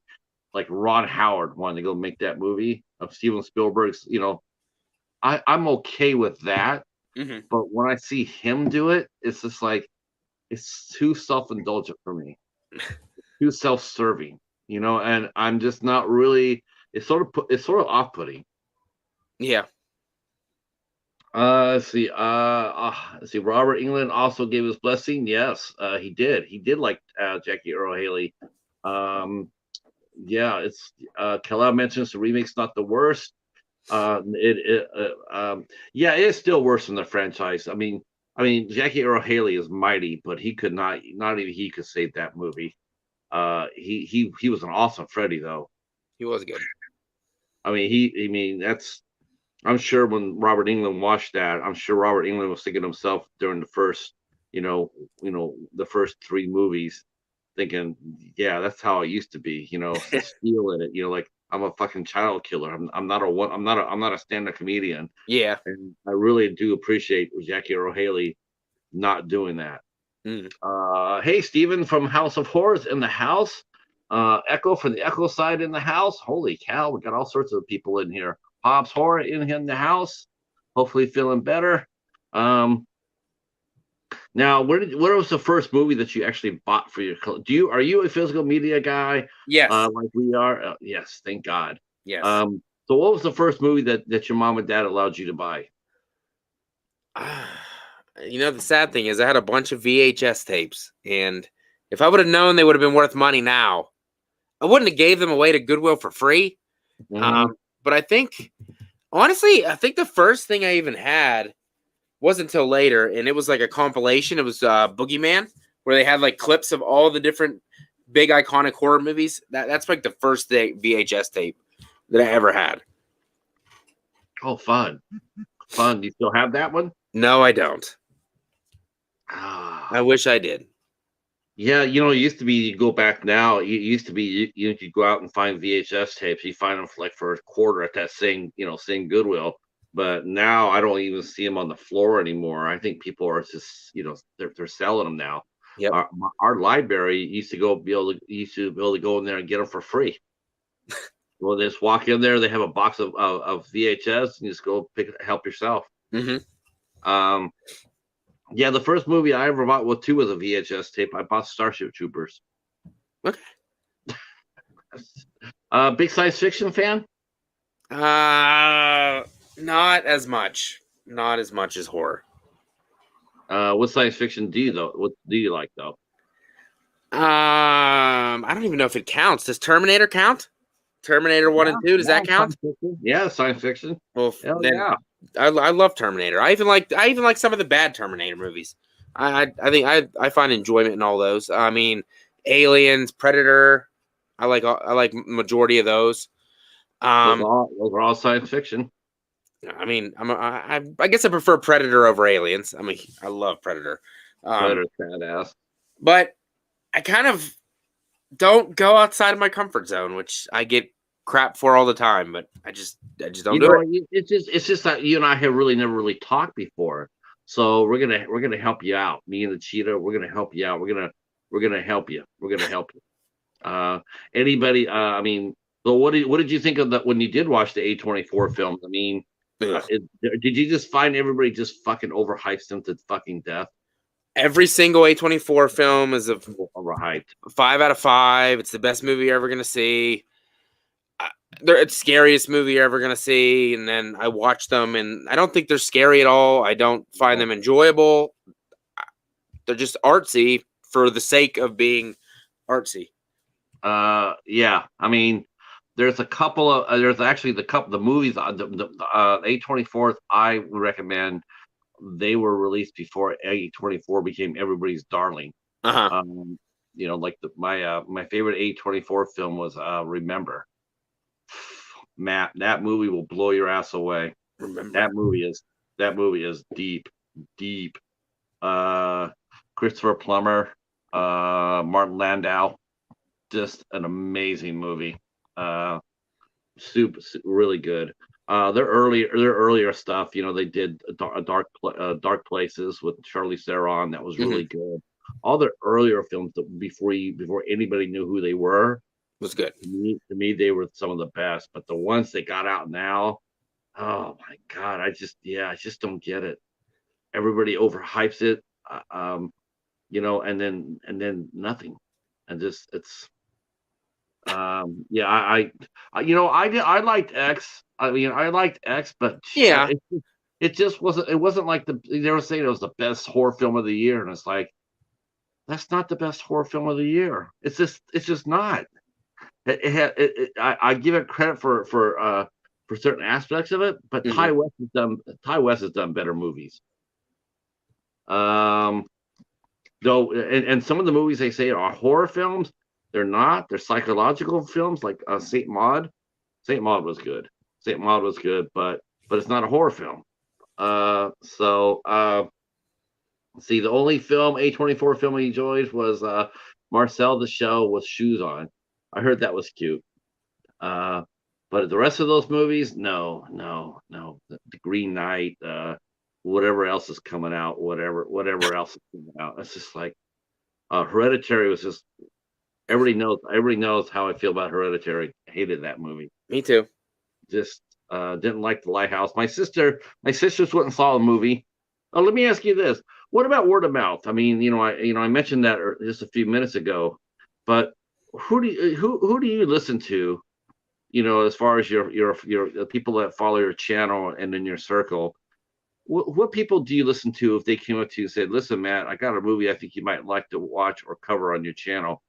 like Ron Howard wanted to go make that movie of Steven Spielberg's, I'm okay with that. Mm-hmm. But when I see him do it, it's just like, it's too self-indulgent for me, too self-serving, and I'm just not really, it's sort of off-putting. Yeah. Let's see. Let's see. Robert Englund also gave his blessing. Yes, he did. He did like Jackie Earl Haley. Yeah, it's Kala mentions the remake's not the worst. Yeah, it is still worse than the franchise. I mean, I mean, Jackie Earle Haley is mighty, but he could not even he could save that movie. He was an awesome Freddy though. He was good. I mean, that's. I'm sure when Robert England watched that, I'm sure Robert England was thinking to himself during the first, the first three movies, thinking, yeah, that's how it used to be, stealing it, like I'm a fucking child killer. I'm not a stand-up comedian, Yeah. and I really do appreciate Jackie Earle Haley not doing that. Mm. Hey, Steven from House of Horrors in the house. Echo from the Echo side in the house. Holy cow, we got all sorts of people in here. Hobbs Horror in the house. Hopefully feeling better. Now, where was the first movie that you actually bought for your? Are you a physical media guy? Yes. Like we are. Yes, thank God. Yes. So what was the first movie that your mom and dad allowed you to buy? The sad thing is I had a bunch of VHS tapes, and if I would have known they would have been worth money now, I wouldn't have gave them away to Goodwill for free. Mhm. But I think, honestly, the first thing I even had wasn't until later, and it was like a compilation. It was Boogeyman, where they had like clips of all the different big iconic horror movies. That's like the first VHS tape that I ever had. Oh, fun. Do you still have that one? No, I don't. Ah. I wish I did. Yeah, it used to be you go back now. It used to be you could go out and find VHS tapes. You find them for a quarter at that same Goodwill. But now I don't even see them on the floor anymore. I think people are just they're selling them now. Yep. Our library used to be able to go in there and get them for free. Well, they just walk in there. They have a box of VHS, and you just go help yourself. Mm-hmm. Yeah, the first movie I ever bought was a VHS tape. I bought Starship Troopers. Okay. Big science fiction fan? Not as much. Not as much as horror. What science fiction do you though? What do you like though? I don't even know if it counts. Does Terminator count? Terminator 1 and 2, does that count? Yeah, science fiction. Well, then yeah. I love Terminator. I even like some of the bad Terminator movies. I think I find enjoyment in all those. I mean, Aliens, Predator. I like majority of those. Those are all science fiction. I mean, I guess I prefer Predator over Aliens. I mean, I love Predator. Predator's badass. But I kind of don't go outside of my comfort zone, which I get crap for all the time. But I just don't do it. It's just that you and I have really never really talked before. So we're gonna help you out. Me and the Cheetah, we're gonna help you out. We're gonna help you. We're gonna help you. Anybody? I mean, so what did you think of that when you did watch the A24 films? I mean, did you just find everybody just fucking overhyped them to fucking death? Every single A24 film is overhyped. 5 out of 5. It's the best movie you're ever gonna see. It's the scariest movie you're ever gonna see. And then I watch them, and I don't think they're scary at all. I don't find them enjoyable. They're just artsy for the sake of being artsy. Yeah. I mean, there's a couple of the movies the A24th I would recommend. They were released before A24 became everybody's darling. Uh-huh. Like my favorite A24 film was Remember. Matt, that movie will blow your ass away. Remember. That movie is deep. Christopher Plummer, Martin Landau, just an amazing movie. Super really good. Their earlier stuff, they did Dark Places with Charlize Theron. That was really good. All their earlier films before anybody knew who they were was good. To me, they were some of the best. But the ones that got out now, oh my God, I just don't get it. Everybody overhypes it, and then nothing, and just it's. I liked X. I mean, I liked X, but yeah, it just wasn't. It wasn't like they were saying it was the best horror film of the year, and it's like that's not the best horror film of the year. It's just not. I give it credit for certain aspects of it, but Ty West has done better movies. Though, and some of the movies they say are horror films. They're not. They're psychological films, like Saint Maud. Saint Maud was good. Saint Maud was good, but it's not a horror film. See, the only film A24 film he enjoyed was Marcel the Shell with shoes on. I heard that was cute. But the rest of those movies, no, no, no. The Green Knight, whatever else is coming out, whatever else is coming out. It's just like Hereditary was just everybody knows how I feel about Hereditary. I hated that movie. Me too. Just didn't like the Lighthouse. My sisters went and saw the movie. Let me ask you this: what about word of mouth? I mean, I mentioned that just a few minutes ago, but who do you listen to? As far as your the people that follow your channel and in your circle, what people do you listen to if they came up to you and said, "Listen, Matt, I got a movie I think you might like to watch or cover on your channel"?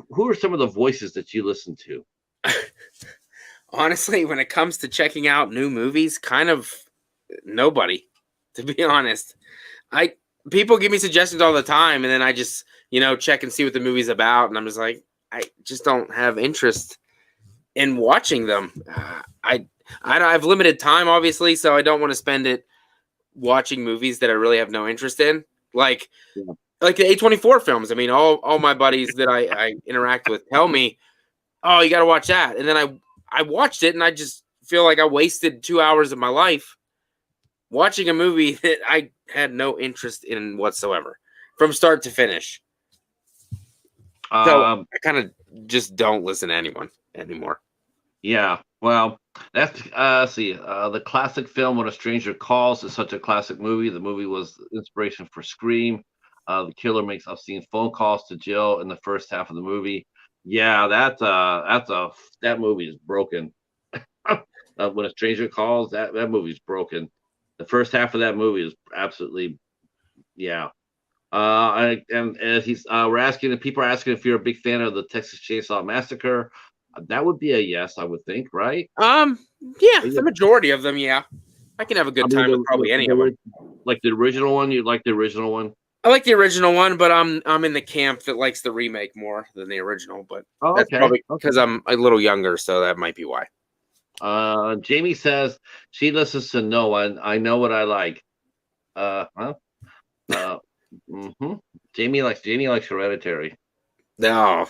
Who are some of the voices that you listen to? Honestly, when it comes to checking out new movies, kind of nobody, to be honest. People give me suggestions all the time, and then I just, check and see what the movie's about, and I'm just like, I just don't have interest in watching them. I've limited time, obviously, so I don't want to spend it watching movies that I really have no interest in. Like the A24 films. I mean, all my buddies that I interact with tell me, "Oh, you got to watch that," and then I watched it, and I just feel like I wasted 2 hours of my life watching a movie that I had no interest in whatsoever from start to finish. So I kind of just don't listen to anyone anymore. Yeah, well, that's the classic film When a Stranger Calls is such a classic movie. The movie was the inspiration for Scream. The killer makes obscene phone calls to Jill in the first half of the movie. Yeah, that movie is broken. When a Stranger Calls, that movie's broken. The first half of that movie is absolutely, yeah. We're asking, people are asking if you're a big fan of the Texas Chainsaw Massacre. That would be a yes, I would think, right? Yeah, the majority of them, yeah. I can have a good time with probably any of them. Like the original one, you like the original one? I like the original one, but I'm in the camp that likes the remake more than the original. But that's probably because I'm a little younger, so that might be why. Jamie says she listens to no one. I know what I like. Jamie likes Hereditary. No.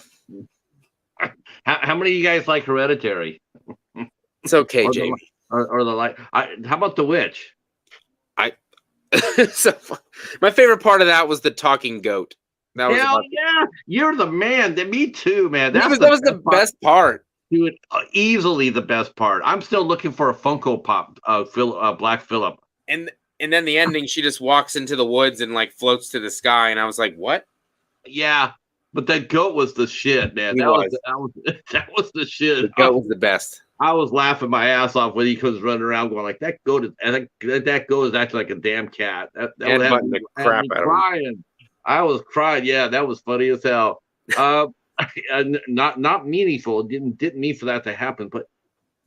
How many of you guys like Hereditary? It's okay, Jamie. Or the like. How about The Witch? So my favorite part of that was the talking goat. That was yeah, you're the man. Me too, man. That was the best part. Dude, easily the best part. I'm still looking for a Funko Pop, Black Phillip. And then the ending, she just walks into the woods and like floats to the sky, and I was like, what? Yeah, but that goat was the shit, man. That was the shit. The goat was the best. I was laughing my ass off when he comes running around going like, that goat is acting like a damn cat. That was having the crap out of him. I was crying. Yeah, that was funny as hell. Not meaningful. It didn't mean for that to happen,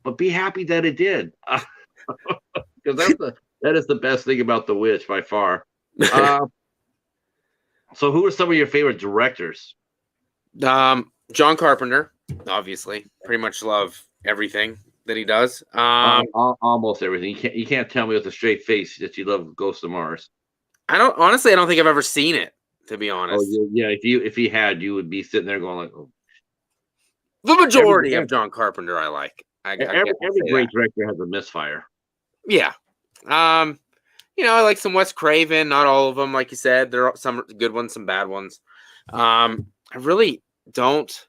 but be happy that it did. Because that is the best thing about The Witch by far. So who are some of your favorite directors? John Carpenter, obviously. Pretty much love everything that he does. Almost everything. You can't tell me with a straight face that you love Ghost of Mars. I don't think I've ever seen it, to be honest. Oh yeah, if he had, you would be sitting there going like, oh. The majority of John Carpenter I like. Every great director has a misfire. Yeah. I like some Wes Craven, not all of them, like you said. There are some good ones, some bad ones. I really don't.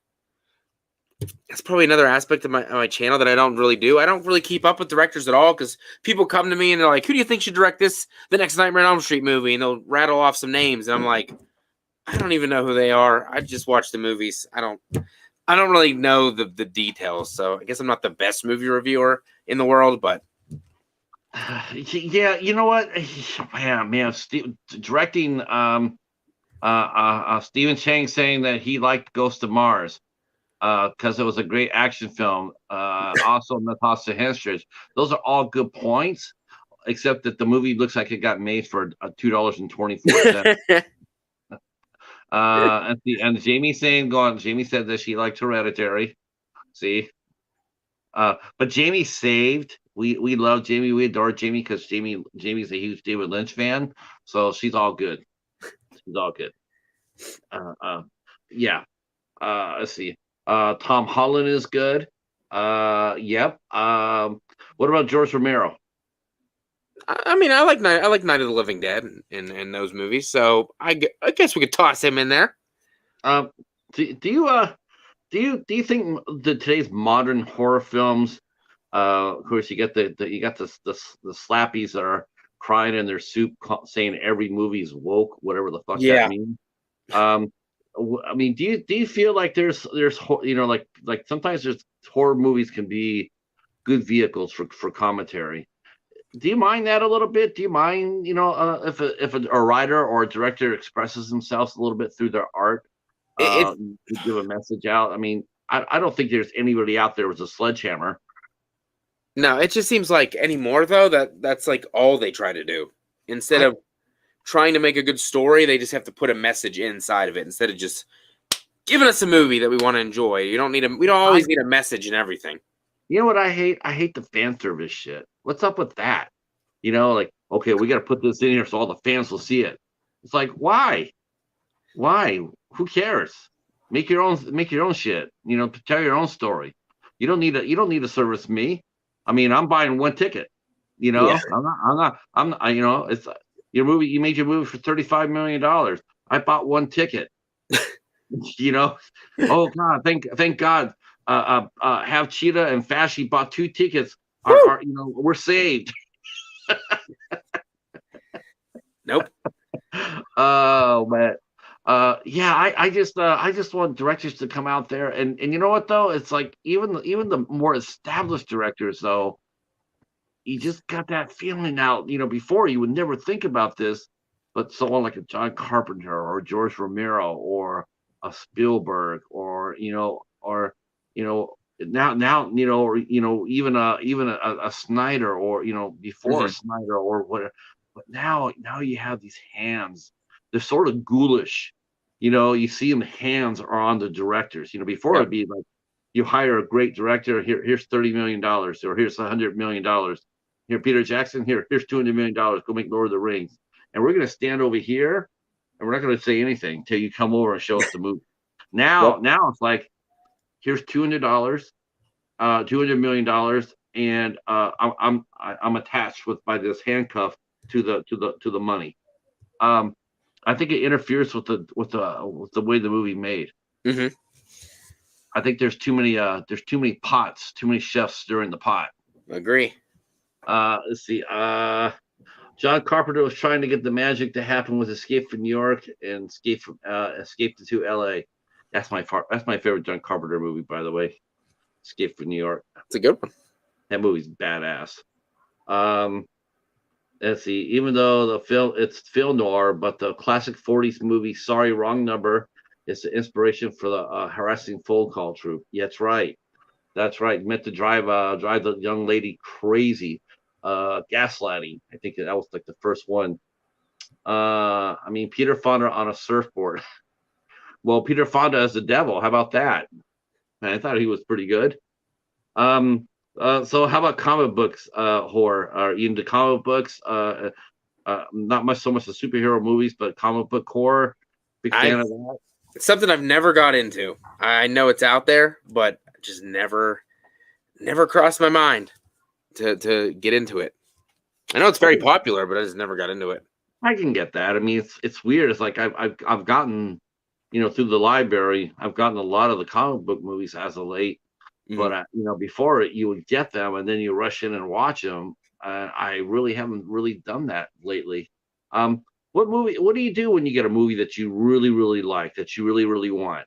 That's probably another aspect of my channel that I don't really do. I don't really keep up with directors at all because people come to me and they're like, who do you think should direct the next Nightmare on Elm Street movie? And they'll rattle off some names. And I'm like, I don't even know who they are. I just watch the movies. I don't really know the details. So I guess I'm not the best movie reviewer in the world, but. Yeah, you know what? Man, directing Stephen Chang saying that he liked Ghost of Mars because it was a great action film. Also, Natasha Henstridge. Those are all good points. except that the movie looks like it got made for $2.24. And Jamie Jamie said that she liked Hereditary. See, but Jamie saved. We love Jamie. We adore Jamie because Jamie's a huge David Lynch fan. So she's all good. She's all good. Yeah. Let's see. Tom Holland is good. Yep. What about George Romero? I mean, I like Night of the Living Dead in those movies, so I guess we could toss him in there. Do you think that today's modern horror films, of course, you got the slappies that are crying in their soup, saying every movie's woke, whatever the fuck that means. I mean, do you feel like there's like sometimes there's horror movies can be good vehicles for commentary. Do you mind that a little bit? Do you mind, if a writer or a director expresses themselves a little bit through their art, to give a message out? I mean, I don't think there's anybody out there with a sledgehammer. No, it just seems like anymore though that's like all they try to do. Instead of trying to make a good story, they just have to put a message inside of it instead of just giving us a movie that we want to enjoy. We don't always need a message and everything. You know what I hate? I hate the fan service shit. What's up with that? Like, okay, we got to put this in here so all the fans will see it. It's like, why? Who cares? Make your own shit. Tell your own story. You don't need to service me. I mean, I'm buying one ticket. Yeah. I'm not. It's your movie. You made your movie for $35 million. I bought one ticket. Oh God, thank God. Have Cheetah and Facci bought 2 tickets. We're saved. Nope. Oh man. I just want directors to come out there and you know what though? It's like even the more established directors though, you just got that feeling now. Before you would never think about this, but someone like a John Carpenter or George Romero or a Spielberg or now or even a Snyder or before a Snyder or whatever. But now you have these hands. They're sort of ghoulish. You see them hands are on the directors. Before it'd be like you hire a great director. Here's $30 million or here's $100 million. Here, Peter Jackson. Here's $200 million. Go make Lord of the Rings. And we're gonna stand over here and we're not gonna say anything till you come over and show us the movie. Now it's like here's $200, $200 million, and I'm attached by this handcuff to the money. I think it interferes with the way the movie made. Mm-hmm. I think there's too many pots, too many chefs stirring the pot. Agree. Let's see. John Carpenter was trying to get the magic to happen with Escape from New York and Escape to L.A. That's my favorite John Carpenter movie, by the way. Escape from New York. It's a good one. That movie's badass. Let's see. Even though it's film noir, but the classic '40s movie Sorry Wrong Number is the inspiration for the harassing phone call troupe. Yeah, that's right. That's right. Meant to drive the young lady crazy. Gaslighting. I think that was like the first one. I mean, Peter Fonda on a surfboard. Well, Peter Fonda as the devil. How about that? Man, I thought he was pretty good. So how about comic books, horror? Are you into comic books? Not so much the superhero movies, but comic book horror. Big fan of that. It's something I've never got into. I know it's out there, but just never crossed my mind to get into it. I know it's very popular, but I just never got into it. I can get that. I mean, it's weird. It's like I've gotten, through the library, I've gotten a lot of the comic book movies as of late. But before it, you would get them and then you rush in and watch them. I really haven't really done that lately. What do you do when you get a movie that you really, really like, that you really, really want?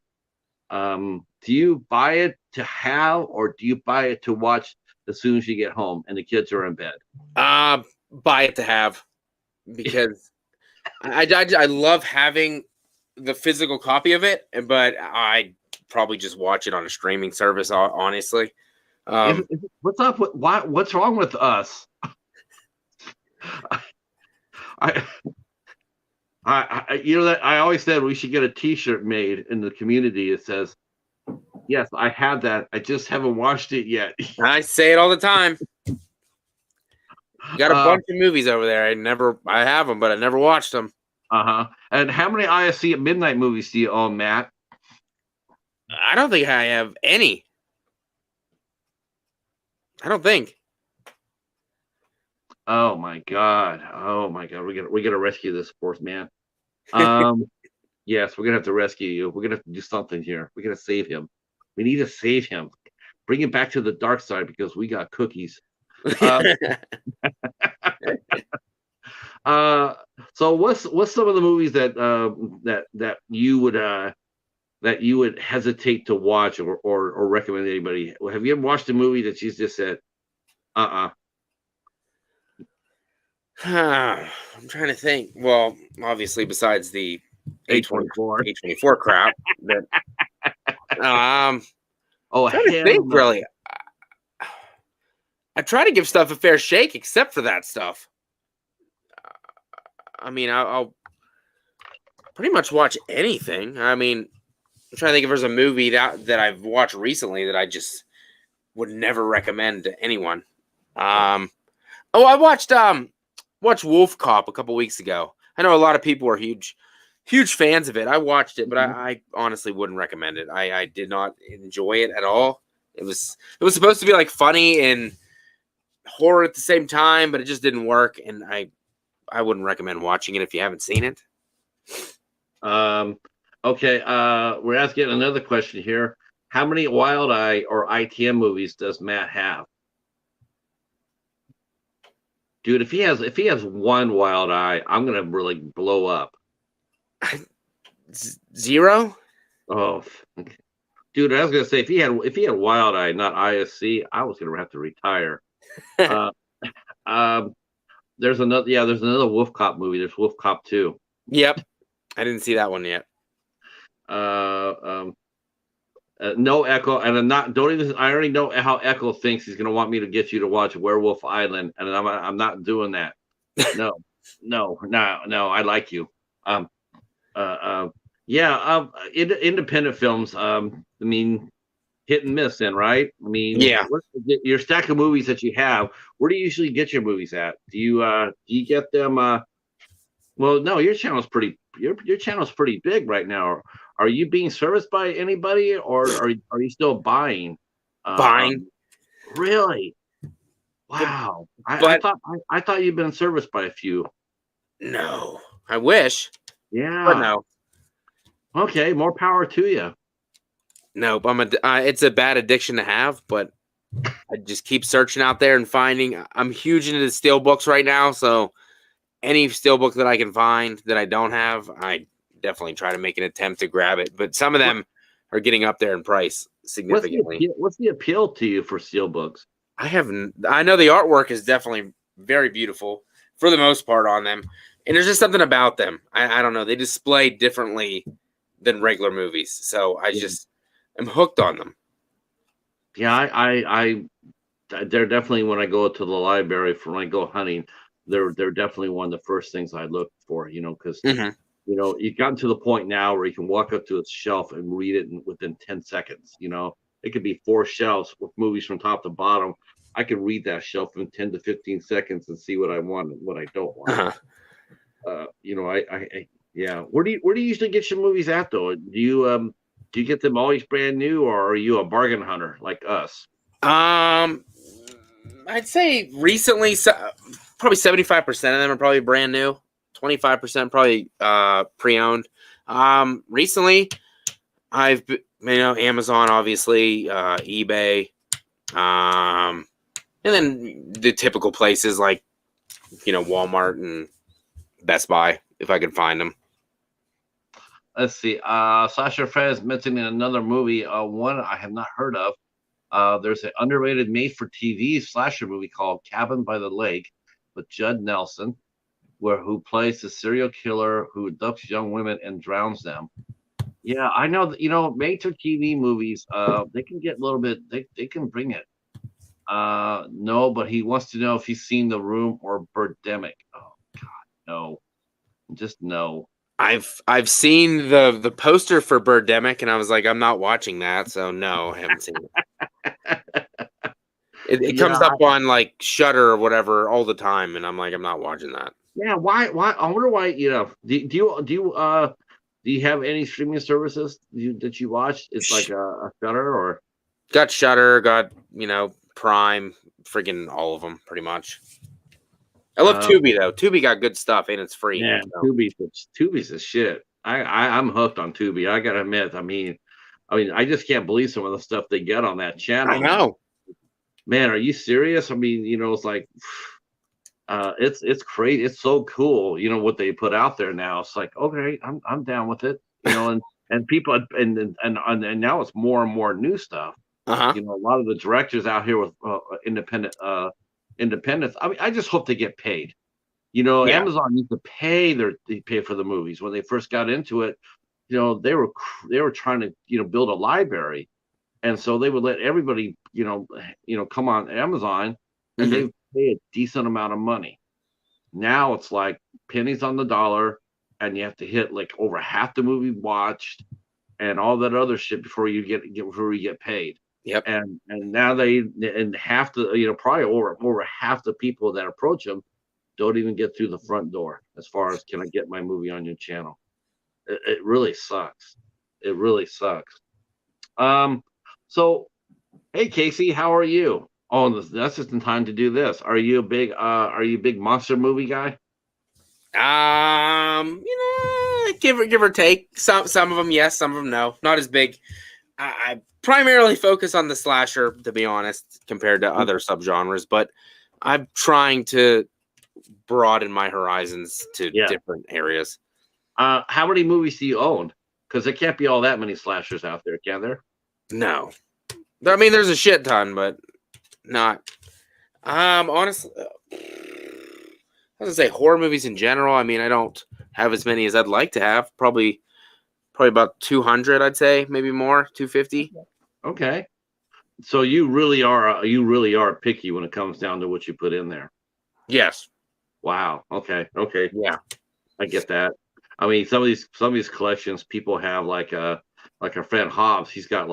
Do you buy it to have, or do you buy it to watch as soon as you get home and the kids are in bed? Buy it to have, because I love having the physical copy of it, but I probably just watch it on a streaming service, honestly. What's up with what's wrong with us? I, you know that I always said we should get a T-shirt made in the community. It says, "Yes, I have that. I just haven't watched it yet." I say it all the time. Got a uh bunch of movies over there. I have them, but I never watched them. huh. And how many ISC at Midnight movies do you own, Matt? I don't think I have any. I don't think. Oh my god! Oh my god! We gotta rescue this poor man. Yes, we're gonna have to rescue you. We're gonna have to do something here. We're gonna save him. We need to save him. Bring him back to the dark side because we got cookies. Uh, uh, so what's some of the movies that that you would hesitate to watch or recommend to anybody? Have you ever watched a movie that you just said, I'm trying to think. Well, obviously, besides the A24? A24 crap, that Oh, trying to hell think no. really. I try to give stuff a fair shake, except for that stuff. I mean, I'll pretty much watch anything. I mean, I'm trying to think if there's a movie that I've watched recently that I just would never recommend to anyone. Oh, I watched Wolf Cop a couple weeks ago. I know a lot of people are huge fans of it. I watched it, but I honestly wouldn't recommend it. I did not enjoy it at all. It was supposed to be like funny and horror at the same time, but it just didn't work, and I wouldn't recommend watching it if you haven't seen it. Okay, we're asking another question here. How many Wild Eye or ITM movies does Matt have? Dude, if he has one Wild Eye, I'm gonna really blow up. 0? Oh, okay. Dude, I was gonna say if he had Wild Eye, not ISC, I was gonna have to retire. There's another Wolf Cop movie. There's Wolf Cop 2. Yep, I didn't see that one yet. No Echo, and I'm not. Don't even. I already know how Echo thinks he's gonna want me to get you to watch Werewolf Island, and I'm not doing that. No. I like you. Independent films. I mean, hit and miss, then, right? I mean, yeah. Your stack of movies that you have. Where do you usually get your movies at? Do you get them? Well, no, your channel's pretty. Your channel's pretty big right now. Are you being serviced by anybody, or are you still buying? Buying. Really? Wow. I thought you'd been serviced by a few. No, I wish. Yeah. But no. Okay, more power to you. Nope. It's a bad addiction to have, but I just keep searching out there and finding. I'm huge into the steel books right now, so any steelbook that I can find that I don't have, I definitely try to make an attempt to grab it. But some of them are getting up there in price significantly. What's the appeal to you for steelbooks? I know the artwork is definitely very beautiful for the most part on them. And there's just something about them. I don't know. They display differently than regular movies. So I just am hooked on them. Yeah, they're definitely, when I go to the library when I go hunting, they're definitely one of the first things I look for, because you've gotten to the point now where you can walk up to a shelf and read it within 10 seconds. It could be 4 shelves with movies from top to bottom. I could read that shelf in 10 to 15 seconds and see what I want and what I don't want. Where do you usually get your movies at, though? Do you get them always brand new, or are you a bargain hunter like us? I'd say recently, probably 75% of them are probably brand new. 25% probably pre-owned. Recently, I've Amazon, obviously, eBay, and then the typical places like Walmart and Best Buy if I can find them. Let's see. Sasha Fred is mentioning another movie, one I have not heard of. There's an underrated made-for-TV slasher movie called Cabin by the Lake with Judd Nelson, who plays the serial killer who abducts young women and drowns them. Yeah, I know that, made-for-TV movies, they can get a little bit, they can bring it. No, but he wants to know if he's seen The Room or Birdemic. Oh God, no, just no. I've seen the poster for Birdemic, and I was like, I'm not watching that, so no, I haven't seen it. It Yeah, comes up on like Shutter or whatever all the time, and I'm like, I'm not watching that. yeah. Why? I wonder why. Do you have any streaming services that you watch? It's like a Shutter or Got Shutter, got Prime, freaking all of them, pretty much. I love Tubi though. Tubi got good stuff, and it's free. yeah. So. Tubi's a shit. I'm hooked on Tubi. I gotta admit. I just can't believe some of the stuff they get on that channel. I know. Man, are you serious? It's like it's crazy. It's so cool. What they put out there now. It's like, okay, I'm down with it. And people and now it's more and more new stuff. Uh-huh. A lot of the directors out here with independence. I just hope they get paid. Yeah. Amazon used to they pay for the movies when they first got into it. They were trying to build a library, and so they would let everybody come on Amazon, and they pay a decent amount of money. Now it's like pennies on the dollar, and you have to hit like over half the movie watched, and all that other shit before you get paid. Yep. And now half the probably over half the people that approach them don't even get through the front door as far as, can I get my movie on your channel? It really sucks. It really sucks. So, hey Casey, how are you? Oh, that's just in time to do this. Are you a big monster movie guy? Give or take. Some of them yes, some of them no. Not as big. I primarily focus on the slasher, to be honest, compared to other subgenres, but I'm trying to broaden my horizons to different areas. How many movies do you own? Because there can't be all that many slashers out there, can there? No. I mean, there's a shit ton, but not. Honestly, I was gonna say horror movies in general. I mean, I don't have as many as I'd like to have. Probably about 200, I'd say, maybe more, 250. Okay. So you really are picky when it comes down to what you put in there. Yes. Wow. Okay. Yeah. I get that. I mean, some of these collections, people have like our friend Hobbs. He's got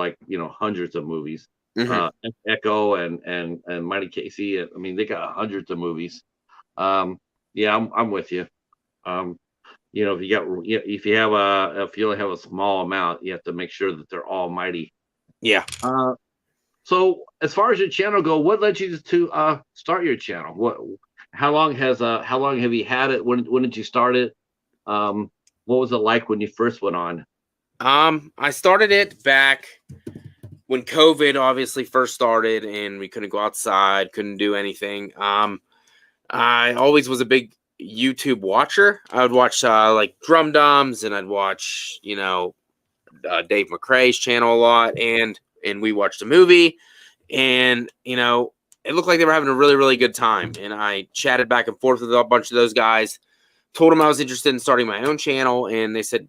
hundreds of movies. Echo and Mighty Casey. I mean, they got hundreds of movies. Yeah, I'm with you. If you only have a small amount, you have to make sure that they're all mighty. Yeah. So as far as your channel go, what led you to start your channel? How long have you had it? When did you start it? What was it like when you first went on? I started it back when COVID obviously first started and we couldn't go outside, couldn't do anything. I always was a big YouTube watcher. I would watch like Drum Dums, and I'd watch Dave McRae's channel a lot, and we watched a movie, and it looked like they were having a really, really good time, and I chatted back and forth with a bunch of those guys, told them I was interested in starting my own channel, and they said,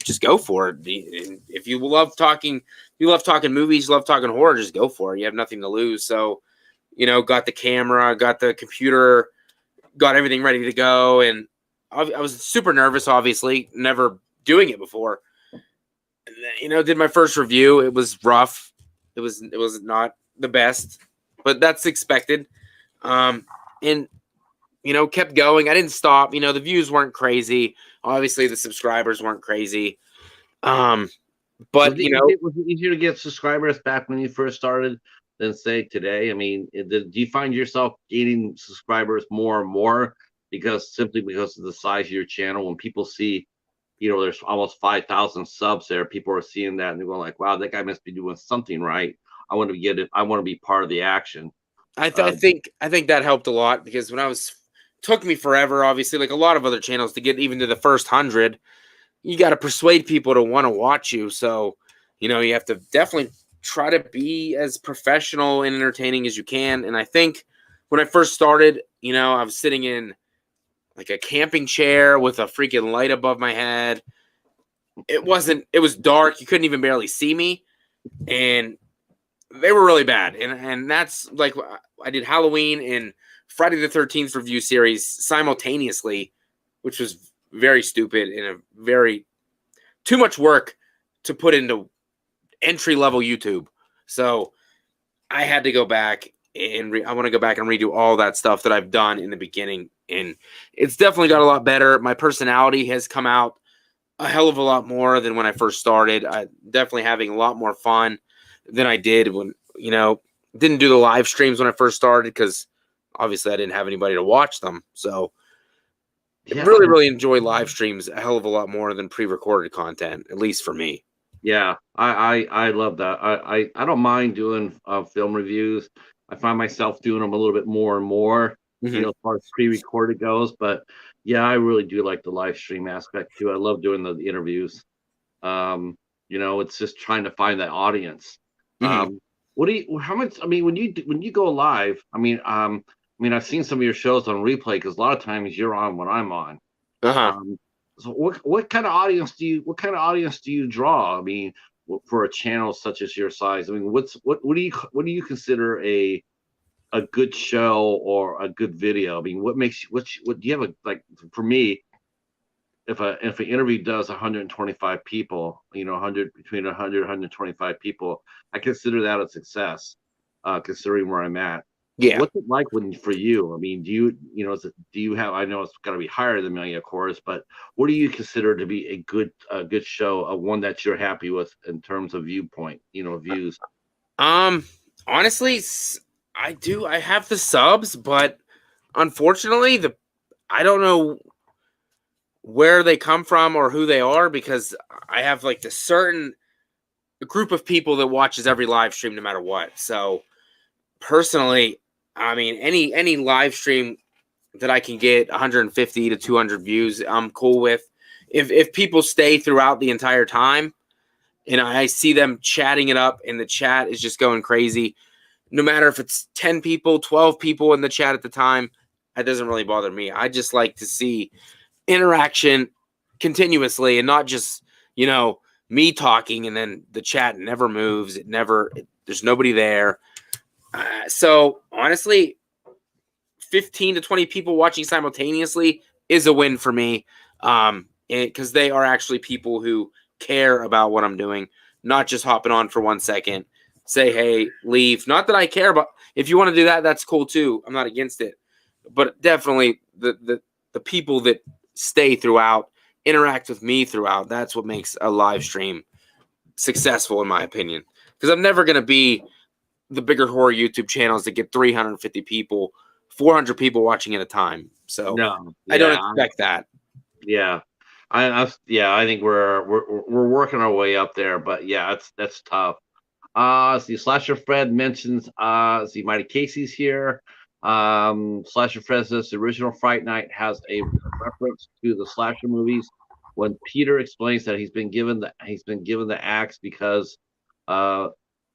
just go for it. If you love talking movies, you love talking horror, just go for it. You have nothing to lose. So, got the camera, got the computer, got everything ready to go. And I was super nervous, obviously, never doing it before. Did my first review. It was rough. It was not the best, but that's expected. And kept going. I didn't stop. The views weren't crazy. Obviously, the subscribers weren't crazy. But was it easier to get subscribers back when you first started than say today? I mean, do you find yourself gaining subscribers more and more because of the size of your channel? When people see, there's almost 5,000 subs there, people are seeing that and they're going like, "Wow, that guy must be doing something right. I want to get it. I want to be part of the action." I think that helped a lot because took me forever, obviously, like a lot of other channels, to get even to the first 100. You got to persuade people to want to watch you. So, you have to definitely try to be as professional and entertaining as you can. And I think when I first started, I was sitting in like a camping chair with a freaking light above my head. It was dark. You couldn't even barely see me. And they were really bad, and that's like I did Halloween and Friday the 13th review series simultaneously, which was very stupid and a very too much work to put into entry level YouTube. So I had to go back and I want to go back and redo all that stuff that I've done in the beginning, and it's definitely got a lot better. My personality has come out a hell of a lot more than when I first started. I definitely having a lot more fun than I did when, didn't do the live streams when I first started because obviously I didn't have anybody to watch them. So I really enjoy live streams a hell of a lot more than pre-recorded content, at least for me. Yeah, I love that. I don't mind doing film reviews. I find myself doing them a little bit more and more, Mm-hmm. as far as pre-recorded goes. But yeah, I really do like the live stream aspect too. I love doing the interviews. It's just trying to find that audience. Mm-hmm. How much? I mean, when you go live, I've seen some of your shows on replay because a lot of times you're on when I'm on. Uh-huh. So what kind of audience do you draw? I mean, for a channel such as your size, I mean, what do you consider a good show or a good video? I mean, what do you have for me? If an interview does 125 people, 100 between 100 125 people, I consider that a success, considering where I'm at. Yeah. What's it like for you? I mean, do you have? I know it's got to be higher than me, of course, but what do you consider to be a good show, one that you're happy with in terms of viewpoint, views? Honestly, I have the subs, but unfortunately, I don't know where they come from or who they are because I have like this certain group of people that watches every live stream no matter what. So personally, I mean, any live stream that I can get 150 to 200 views, I'm cool with. If people stay throughout the entire time and I see them chatting it up and the chat is just going crazy, no matter if it's 10 people, 12 people in the chat at the time, that doesn't really bother me. I just like to see interaction continuously and not just, me talking and then the chat never moves. There's nobody there. So honestly, 15 to 20 people watching simultaneously is a win for me. Because they are actually people who care about what I'm doing, not just hopping on for 1 second, say, hey, leave. Not that I care about, if you want to do that, that's cool too. I'm not against it, but definitely the people that stay throughout, interact with me throughout, that's what makes a live stream successful in my opinion. Because I'm never going to be the bigger horror YouTube channels that get 350 people, 400 people watching at a time. So No, I don't expect that. Yeah, I think we're working our way up there, but yeah, that's tough. See, Slasher Fred mentions see Mighty Casey's here. Slasher Fred says the original Fright Night has a reference to the slasher movies when Peter explains that he's been given the axe because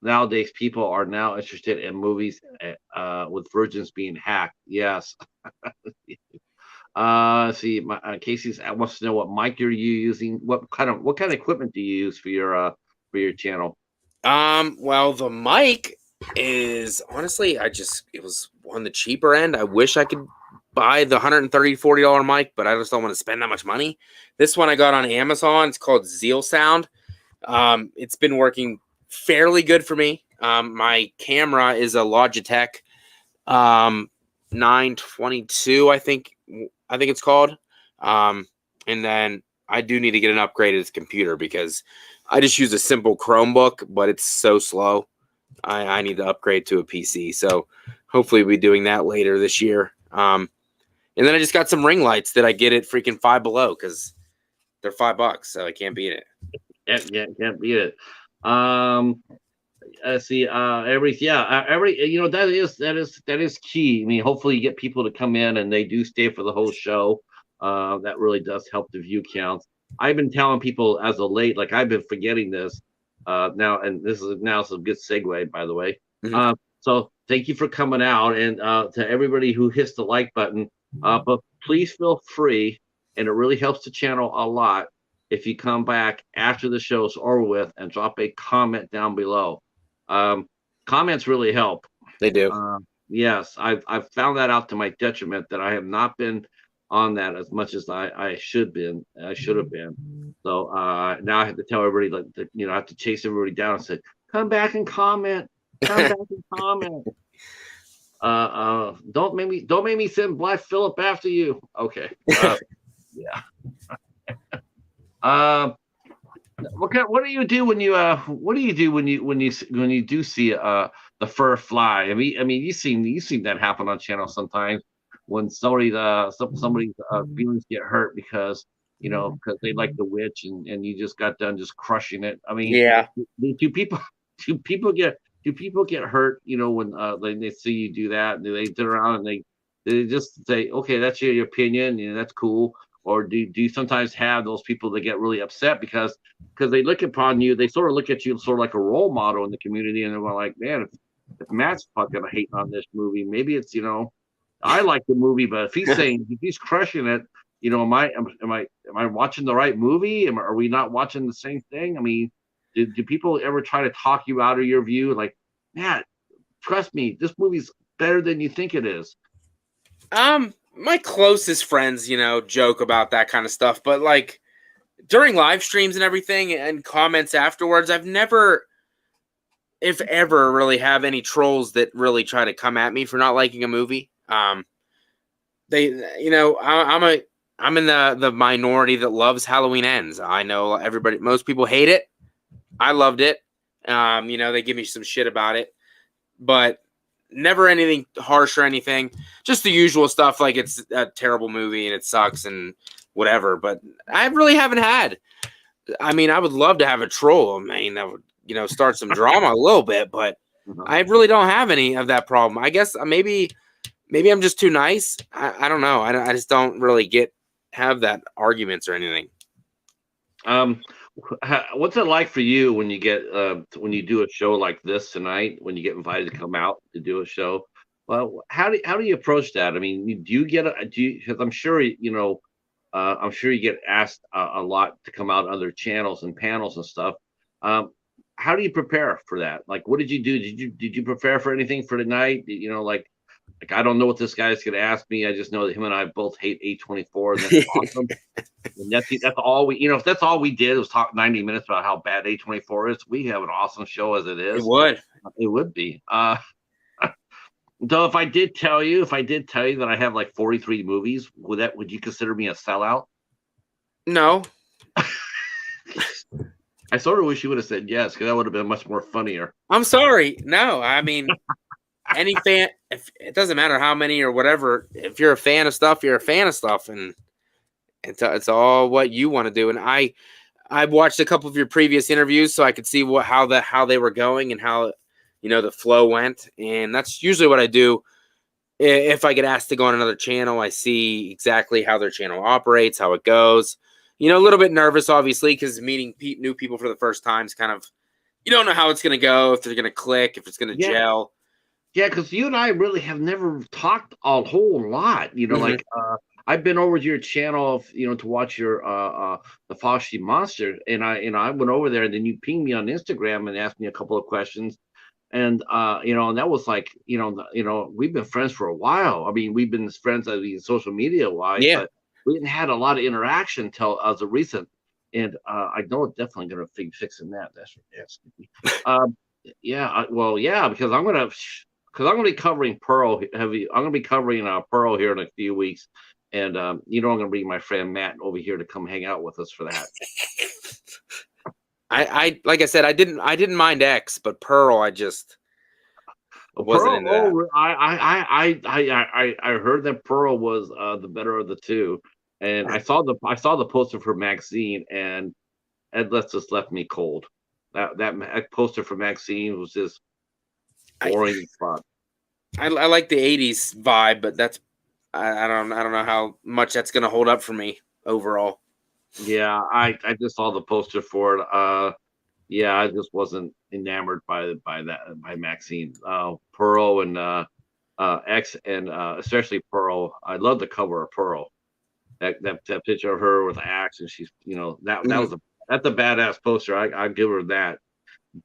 nowadays people are now interested in movies with virgins being hacked. Yes. See, Casey wants to know what mic you're using. What kind of equipment do you use for your channel? Well, the mic is honestly, it was on the cheaper end. I wish I could buy the $130, $40 mic, but I just don't want to spend that much money. This one I got on Amazon. It's called Zeal Sound. It's been working fairly good for me. My camera is a Logitech 922, I think it's called. And then I do need to get an upgraded computer because I just use a simple Chromebook, but it's so slow. I need to upgrade to a PC. So hopefully we'll be doing that later this year. And then I just got some ring lights that I get at freaking Five Below because they're $5, so I can't beat it. Yeah, can't beat it. See, that is key. I mean, hopefully you get people to come in and they do stay for the whole show. That really does help the view counts. I've been telling people as of late, like I've been forgetting this now, and this is now some good segue, by the way. Mhm. So thank you for coming out, and to everybody who hits the like button. But please feel free, and it really helps the channel a lot if you come back after the show's over with and drop a comment down below. comments really help. They do. Yes, I've found that out to my detriment that I have not been on that as much as I should have been. So now I have to tell everybody, like, I have to chase everybody down and say, come back and comment, come back and comment. Don't make me send Black Phillip after you. Okay. Yeah. What do you do when you do see the fur fly? I mean you seen that happen on channel sometimes when somebody's feelings get hurt because they like the witch and you just got done just crushing it. I mean, Yeah. do people do people get hurt when they see you do that? Do they sit around and they just say, okay, that's your opinion, that's cool? Or do you sometimes have those people that get really upset because they look upon you, they sort of look at you sort of like a role model in the community, and they're like, man, if Matt's fucking hating on this movie, maybe it's I like the movie, but if he's crushing it, am I watching the right movie? Are we not watching the same thing? I mean, do people ever try to talk you out of your view? Like, Matt, trust me, this movie's better than you think it is. My closest friends, joke about that kind of stuff, but like during live streams and everything and comments afterwards, I've never, if ever, really have any trolls that really try to come at me for not liking a movie. I'm in the minority that loves Halloween Ends. I know most people hate it. I loved it. They give me some shit about it, but never anything harsh or anything. Just the usual stuff, like it's a terrible movie and it sucks and whatever. But I really haven't had. I mean, I would love to have a troll. I mean, that would start some drama a little bit, but I really don't have any of that problem. I guess maybe I'm just too nice. I don't know. I just don't really have that arguments or anything. What's it like for you when you do a show like this tonight, when you get invited to come out to do a show? Well, how do you approach that? I mean, do you get because I'm sure I'm sure you get asked a lot to come out on other channels and panels and stuff. How do you prepare for that? Like, what did you do? Did you prepare for anything for tonight? Like I don't know what this guy's going to ask me. I just know that him and I both hate A24, and that's awesome. And that's all we, if that's all we did was talk 90 minutes about how bad A24 is, we have an awesome show as it is. It would be. Though if I did tell you that I have like 43 movies, would you consider me a sellout? No. I sort of wish you would have said yes, because that would have been much more funnier. I'm sorry. No, I mean, any fan, it doesn't matter how many or whatever. If you're a fan of stuff, you're a fan of stuff, and it's all what you want to do. And I watched a couple of your previous interviews so I could see how they were going and how the flow went. And that's usually what I do. If I get asked to go on another channel, I see exactly how their channel operates, how it goes. A little bit nervous, obviously, because meeting new people for the first time is kind of, you don't know how it's going to go, if they're going to click, if it's going to gel. Yeah, because you and I really have never talked a whole lot. Like I've been over to your channel, to watch your the Faccimonster, and I went over there, and then you pinged me on Instagram and asked me a couple of questions, and and that was like, we've been friends for a while. I mean, we've been friends social media wise, but we hadn't had a lot of interaction until as of recent, and I know it's definitely going to be fixing that. That's because I'm gonna be covering Pearl heavy. I'm gonna be covering Pearl here in a few weeks, and I'm gonna bring my friend Matt over here to come hang out with us for that. I like I said, I didn't mind X, but Pearl, I just wasn't into that. I heard that Pearl was the better of the two, and I saw the poster for Maxine, and that just left me cold. That poster for Maxine was just boring spot. I like the 80s vibe, but that's I don't know how much that's gonna hold up for me overall. Yeah, I just saw the poster for it. I just wasn't enamored by Maxine. Pearl and X, and especially Pearl. I love the cover of Pearl. That picture of her with the axe, and she's that's a badass poster. I give her that.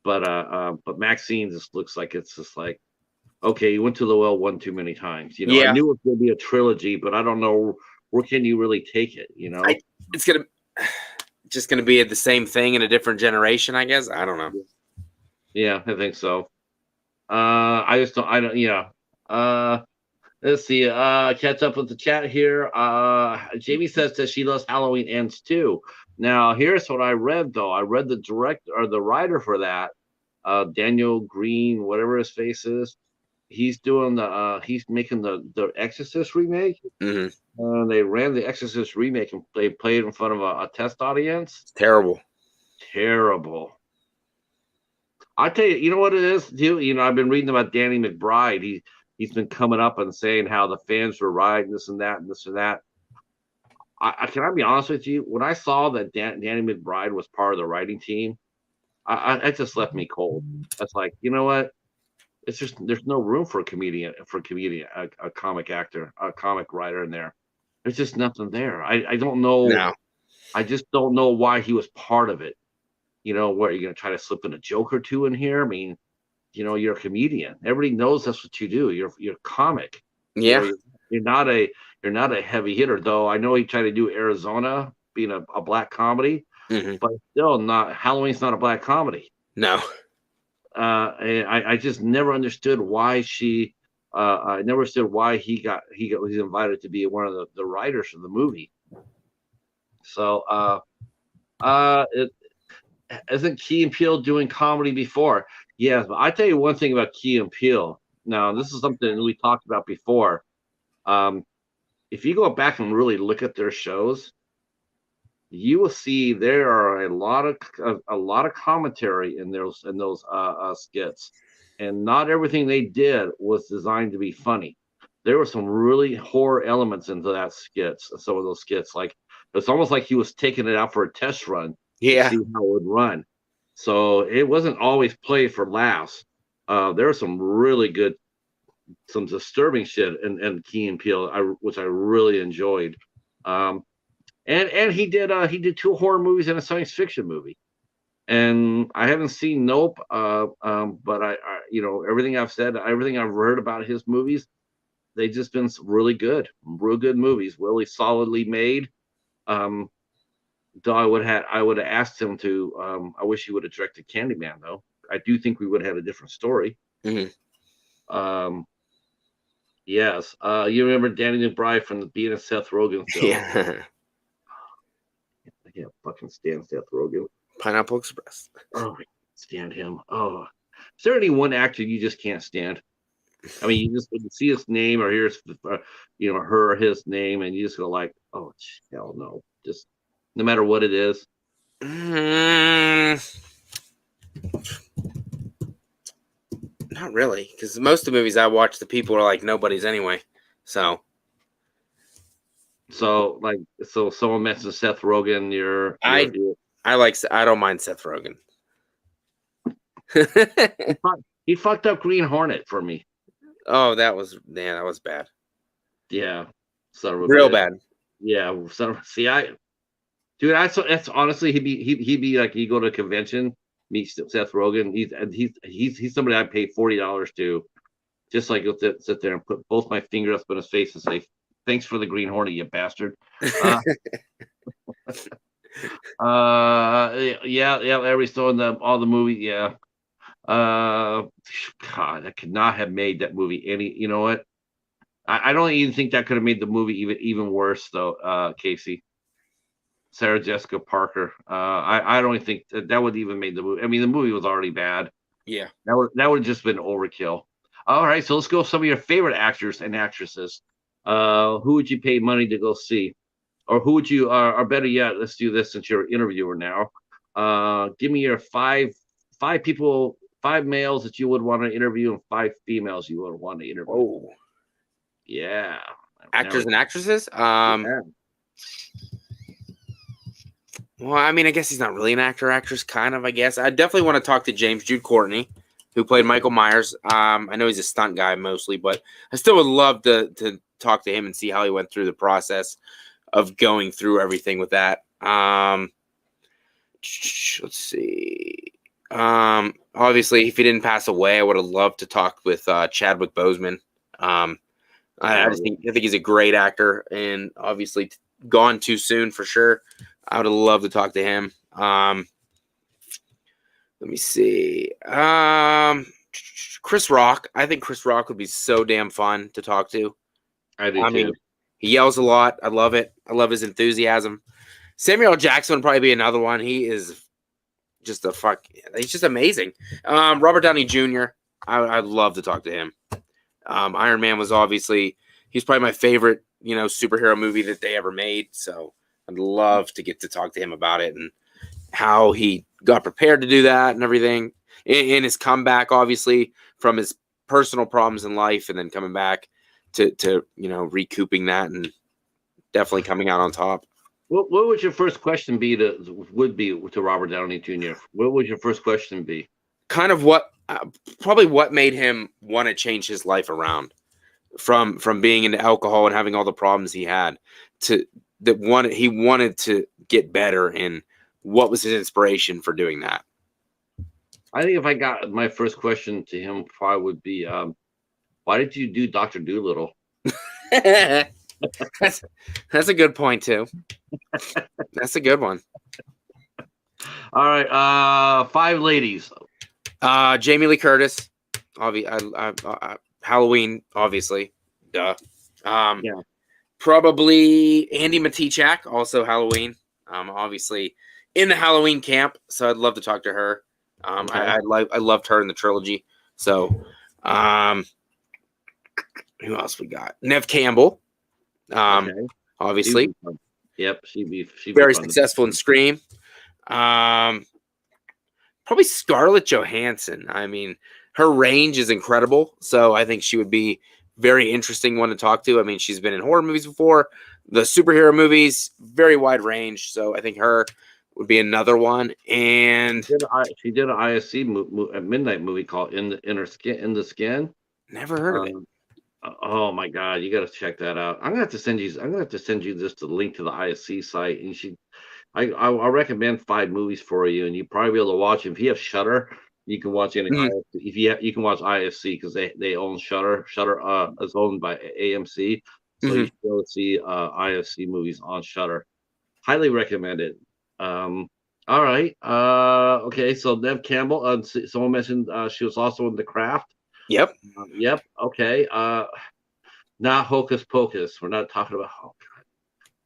But Maxine just looks like it's just like, okay, you went to the well one too many times. I Yeah, knew it was going to be a trilogy, but I don't know where can you really take it. it's just gonna be the same thing in a different generation, I guess. I don't know. Yeah, I think so. I just don't. I don't. Yeah. Let's see. Catch up with the chat here. Jamie says that she loves Halloween Ends too. Now, here's what I read though. I read the director or the writer for that, Daniel Green, whatever his face is. He's doing he's making the Exorcist remake. Hmm. They ran the Exorcist remake and they played in front of a test audience. It's terrible. Terrible. I tell you, you know what it is, too? I've been reading about Danny McBride. He's been coming up and saying how the fans were right, and this and that, and this and that. Can I be honest with you? When I saw that Danny McBride was part of the writing team, it just left me cold. That's like, you know what? It's just there's no room for a comedian, a comic actor, a comic writer in there. There's just nothing there. I don't know. No. I just don't know why he was part of it. What, are you going to try to slip in a joke or two in here? I mean, you're a comedian. Everybody knows that's what you do. You're a comic. Yeah. You're not a heavy hitter, though. I know he tried to do Arizona being a black comedy, but still not. Halloween's not a black comedy. No. I just never understood why she. I never understood why he was invited to be one of the writers of the movie. So isn't Key and Peele doing comedy before? Yes, but I tell you one thing about Key and Peele. Now, this is something we talked about before. If you go back and really look at their shows, you will see there are a lot of commentary in those skits, and not everything they did was designed to be funny. There were some really horror elements into that skits. Some of those skits, like it's almost like he was taking it out for a test run. Yeah. To see how it would run. So it wasn't always play for laughs. There was some really good, some disturbing shit in Key and Peele, which I really enjoyed. And he did 2 horror movies and a science fiction movie. And I haven't seen Nope, but I everything I've said, everything I've heard about his movies, they've just been real good movies, really solidly made. Though I would have asked him to. I wish he would have directed Candyman, though. I do think we would have had a different story. Yes. You remember Danny McBride from being a Seth Rogen film? Yeah. I can't fucking stand Seth Rogen. Pineapple Express. Oh, I can't stand him. Oh, is there any one actor you just can't stand? I mean, you just see his name or hear her or his name, and you just go like, oh hell no, just. No matter what it is. Not really, because most of the movies I watch, the people are like nobodies anyway. So someone mentions Seth Rogen. I don't mind Seth Rogen. He fucked up Green Hornet for me. Oh, that was bad. Yeah, real bad. Yeah, dude, that's honestly he'd be like, you go to a convention, meet Seth Rogen. He's somebody I pay $40 to, just like sit there and put both my fingers up in his face and say, "Thanks for the Green Hornet, you bastard." Yeah, every so in all the movie, yeah. God, I could not have made that movie any. You know what? I don't even think that could have made the movie even worse, though. Casey. Sarah Jessica Parker. I don't even think that would even made the movie. I mean, the movie was already bad. Yeah, that would have just been overkill. All right, so let's go with some of your favorite actors and actresses. Who would you pay money to go see, or who would you? Or better yet, let's do this since you're an interviewer now. Give me your five people, 5 males that you would want to interview, and 5 females you would want to interview. Oh, yeah, actors and actresses. Yeah. Well, I mean, I guess he's not really an actor, actress, kind of, I guess. I definitely want to talk to James Jude Courtney, who played Michael Myers. I know he's a stunt guy mostly, but I still would love to talk to him and see how he went through the process of going through everything with that. Let's see. Obviously, if he didn't pass away, I would have loved to talk with Chadwick Boseman. I think he's a great actor, and obviously gone too soon for sure. I would have loved to talk to him. Let me see. Chris Rock. I think Chris Rock would be so damn fun to talk to. I do too. He yells a lot. I love it. I love his enthusiasm. Samuel L. Jackson would probably be another one. He is just he's just amazing. Robert Downey Jr. I'd love to talk to him. Iron Man was he's probably my favorite, superhero movie that they ever made. So I'd love to get to talk to him about it and how he got prepared to do that and everything. In his comeback, obviously, from his personal problems in life, and then coming back to recouping that and definitely coming out on top. What would your first question be to Robert Downey Jr.? What would your first question be? Kind of probably what made him want to change his life around from being into alcohol and having all the problems he had he wanted to get better, and what was his inspiration for doing that? I think if I got my first question to him, probably would be, why did you do Dr. Dolittle? That's a good point too. That's a good one. All right, 5 ladies. Jamie Lee Curtis, Halloween, obviously, duh. Yeah. Probably Andy Matichak, also Halloween. Obviously in the Halloween camp, so I'd love to talk to her. Okay. I loved her in the trilogy. So, who else we got? Neve Campbell. Okay. Obviously. Yep, she'd be very successful in Scream. Probably Scarlett Johansson. I mean, her range is incredible, so I think she would be very interesting one to talk to. I mean, she's been in horror movies before, the superhero movies, very wide range. So I think her would be another one. And she did an ISC a midnight movie called In the Skin. Never heard of it. Oh my God, you got to check that out. I'm gonna have to send you the link to the ISC site, and I'll recommend 5 movies for you, and you probably be able to watch them. If you have Shudder, you can watch any. ISC. You can watch ISC because they own Shudder. Shudder is owned by AMC, so you should be able to see ISC movies on Shudder. Highly recommend it. All right. Okay. So Neve Campbell. Someone mentioned she was also in The Craft. Yep. Yep. Okay. Not Hocus Pocus. We're not talking about. Oh God.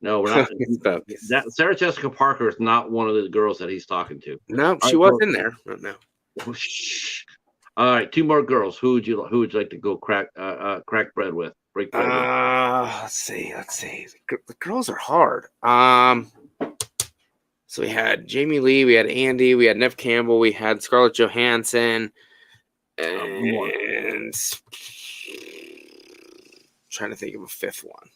No, we're not. Sarah Jessica Parker is not one of the girls that he's talking to. No, she was in there. No. All right. 2 more girls. Who would you like to go crack bread with? Break bread with? Let's see. The girls are hard. So we had Jamie Lee, we had Andy, we had Neve Campbell, we had Scarlett Johansson, and trying to think of a 5th one.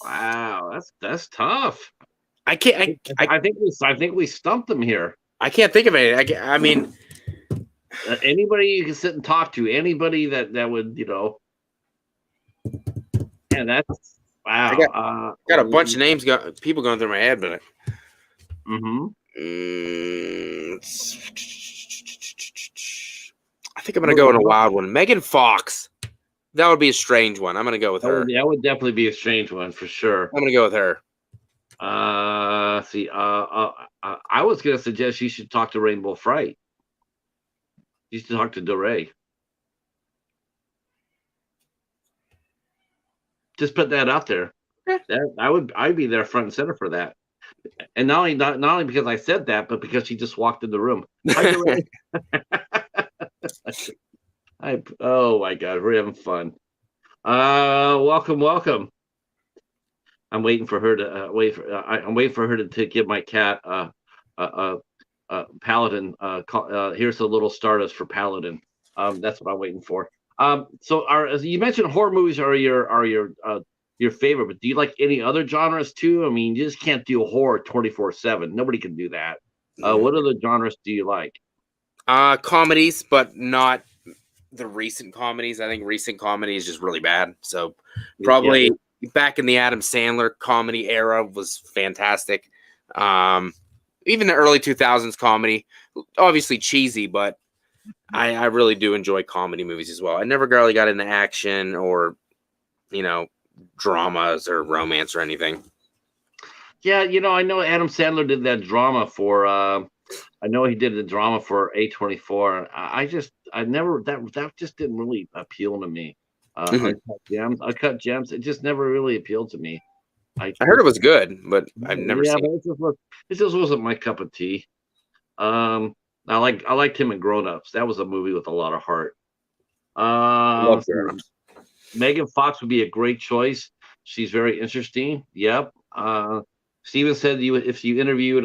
Wow, that's tough. I can't. I think we stumped them here. I can't think of any. I mean, anybody you can sit and talk to, anybody that would, and that's wow. I got a bunch of names, people going through my head, but I think I'm gonna go in a wild one. Megan Fox. That would be a strange one. I'm gonna go with her. That would definitely be a strange one for sure. I'm gonna go with her. I was gonna suggest you should talk to Rainbow Fright. You should talk to DeRay. Just put that out there. I'd be there front and center for that. And not only because I said that, but because she just walked in the room. Hi, DeRay. Oh my God, we're having fun. Welcome. I'm waiting for her to I'm waiting for her to give my cat Paladin. Here's a little Stardust for Paladin. That's what I'm waiting for. So as you mentioned, horror movies are your favorite, but do you like any other genres too? I mean, you just can't do horror 24/7. Nobody can do that. What other genres do you like? Comedies, but not the recent comedies. I think recent comedy is just really bad. So probably back in the Adam Sandler comedy era was fantastic. even the early 2000s comedy. Obviously cheesy, but I really do enjoy comedy movies as well. I never really got into action or, dramas or romance or anything. Yeah, I know Adam Sandler did that drama for. I know he did the drama for A24. I never that just didn't really appeal to me. Mhm. Uncut Gems. It just never really appealed to me. I heard it was good, but I've never Yeah, seen but it. it just wasn't my cup of tea. I liked him in Grown Ups. That was a movie with a lot of heart. I love Let's Grown see. Ups. Megan Fox would be a great choice. She's very interesting. Yep. Steven said if you interviewed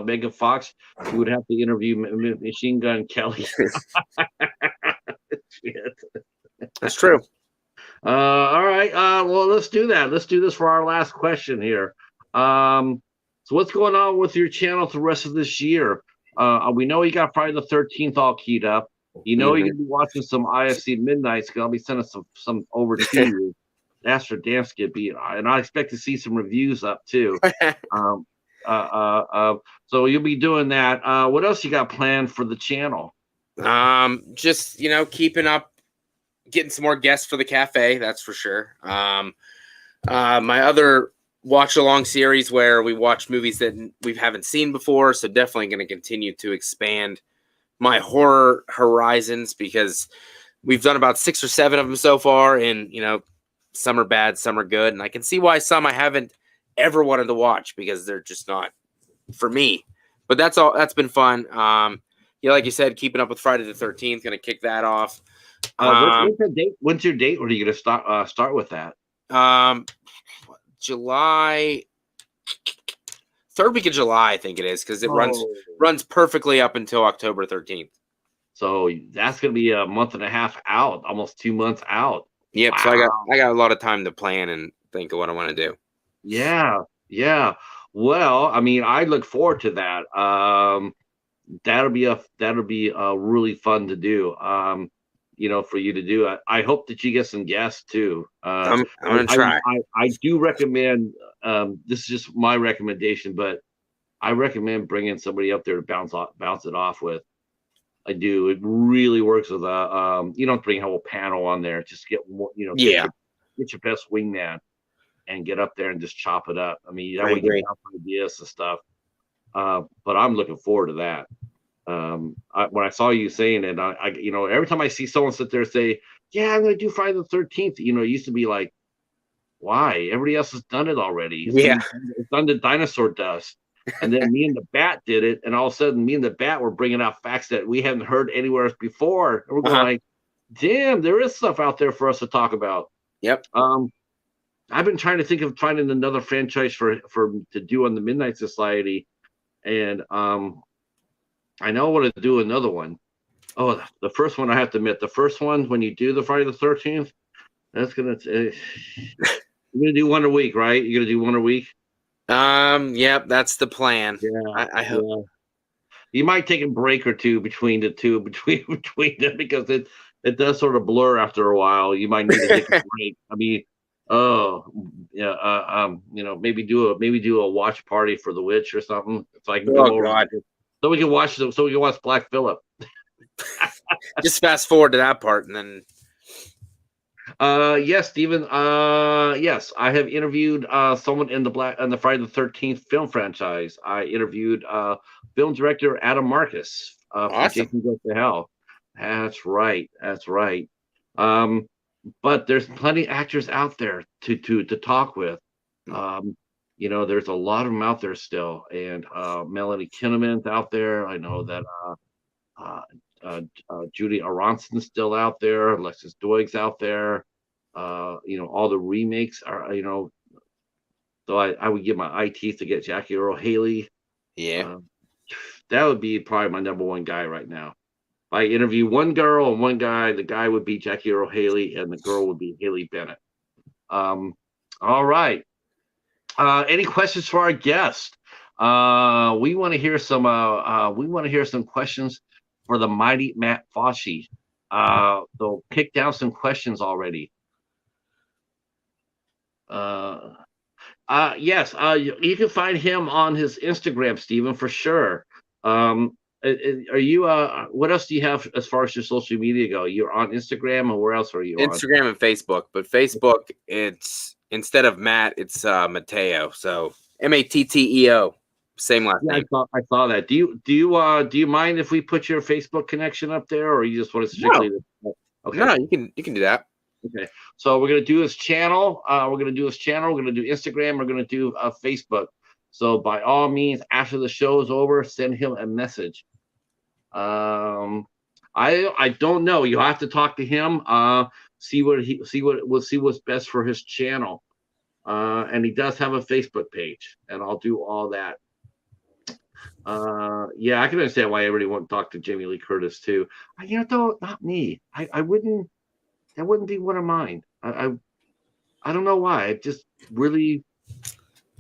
Megan Fox, you would have to interview Machine Gun Kelly. Shit. That's true. All right. Well, let's do that. Let's do this for our last question here. So what's going on with your channel the rest of this year? We know you got Friday the 13th all keyed up. You know you're Mhm. gonna be watching some IFC Midnights. I'll be sending some over to you. That's for damn Skippy, and I expect to see some reviews up too. Um, so you'll be doing that. What else you got planned for the channel? Just keeping up, getting some more guests for the cafe. That's for sure. My other watch along series where we watch movies that we haven't seen before. So definitely going to continue to expand my horror horizons because we've done about 6 or 7 of them so far, and some are bad, some are good, and I can see why some I haven't ever wanted to watch because they're just not for me. But that's all. That's been fun. Like you said, keeping up with Friday the 13th, going to kick that off. What's the date? When's your date? Or are you gonna start with that? July 3rd week of July, I think it is, because it runs perfectly up until October 13th. So that's gonna be a month and a half out, almost 2 months out. Yep. Wow. So I got a lot of time to plan and think of what I want to do. Yeah, yeah. Well, I mean, I look forward to that. That'll be really fun to do. For you to do. I hope that you get some guests too. I'm gonna try. I do recommend. This is just my recommendation, but I recommend bringing somebody up there to bounce it off with. I do. It really works with you don't bring a whole panel on there. Just get more, Yeah, get your best wingman and get up there and just chop it up. I mean, that I way you agree. can bounce ideas and stuff. But I'm looking forward to that. When I saw you saying it, every time I see someone sit there and say, "Yeah, I'm going to do Friday the 13th," it used to be like, "Why? Everybody else has done it already. Yeah. It's done the dinosaur dust." And then me and the Bat did it, and all of a sudden, me and the Bat were bringing out facts that we hadn't heard anywhere else before. And we're going like, "Damn, there is stuff out there for us to talk about." Yep. I've been trying to think of finding another franchise for to do on the Midnight Society, and I know I want to do another one. Oh, the first one, I have to admit, the first one when you do the Friday the 13th, that's gonna you're gonna do one a week, right? You're gonna do one a week. Yep, that's the plan. Yeah, I hope. yeah. You might take a break or two between between them because it does sort of blur after a while. You might need to take a break. I mean, oh yeah, maybe do a watch party for The Witch or something. So I can come over. God. So we can watch Black Phillip. Just fast forward to that part and then. Yes, Stephen. Yes, I have interviewed someone in the Friday the 13th film franchise. I interviewed film director Adam Marcus for Awesome. Jason Goes to Hell. That's right. That's right. But there's plenty of actors out there to talk with. There's a lot of them out there still, and Melanie Kinnaman's out there. I know that Judy Aronson's still out there. Alexis Doig's out there. All the remakes are, so I would give my eye teeth to get Jackie Earle Haley. Yeah. That would be probably my number one guy right now. If I interview one girl and one guy, the guy would be Jackie Earle Haley and the girl would be Haley Bennett. All right. Any questions for our guest? We want to hear some questions for the mighty Matt Facci. They'll kick down some questions already. Yes. You can find him on his Instagram, Stephen, for sure. Are you? What else do you have as far as your social media go? You're on Instagram, or where else are you on? Instagram and Facebook, but Facebook, it's instead of Matt, it's Mateo. So Matteo, same last Yeah, name. I saw that. Do you mind if we put your Facebook connection up there, or you just want to strictly? Okay. No, you can do that. Okay. So we're gonna do his channel. We're gonna do his channel. We're gonna do Instagram. We're gonna do Facebook. So by all means, after the show is over, send him a message. I don't know. You have to talk to him. See what's best for his channel. And he does have a Facebook page, and I'll do all that. Yeah, I can understand why everybody wants to talk to Jamie Lee Curtis too. Though not me. I wouldn't. That wouldn't be one of mine. I don't know why. It just really.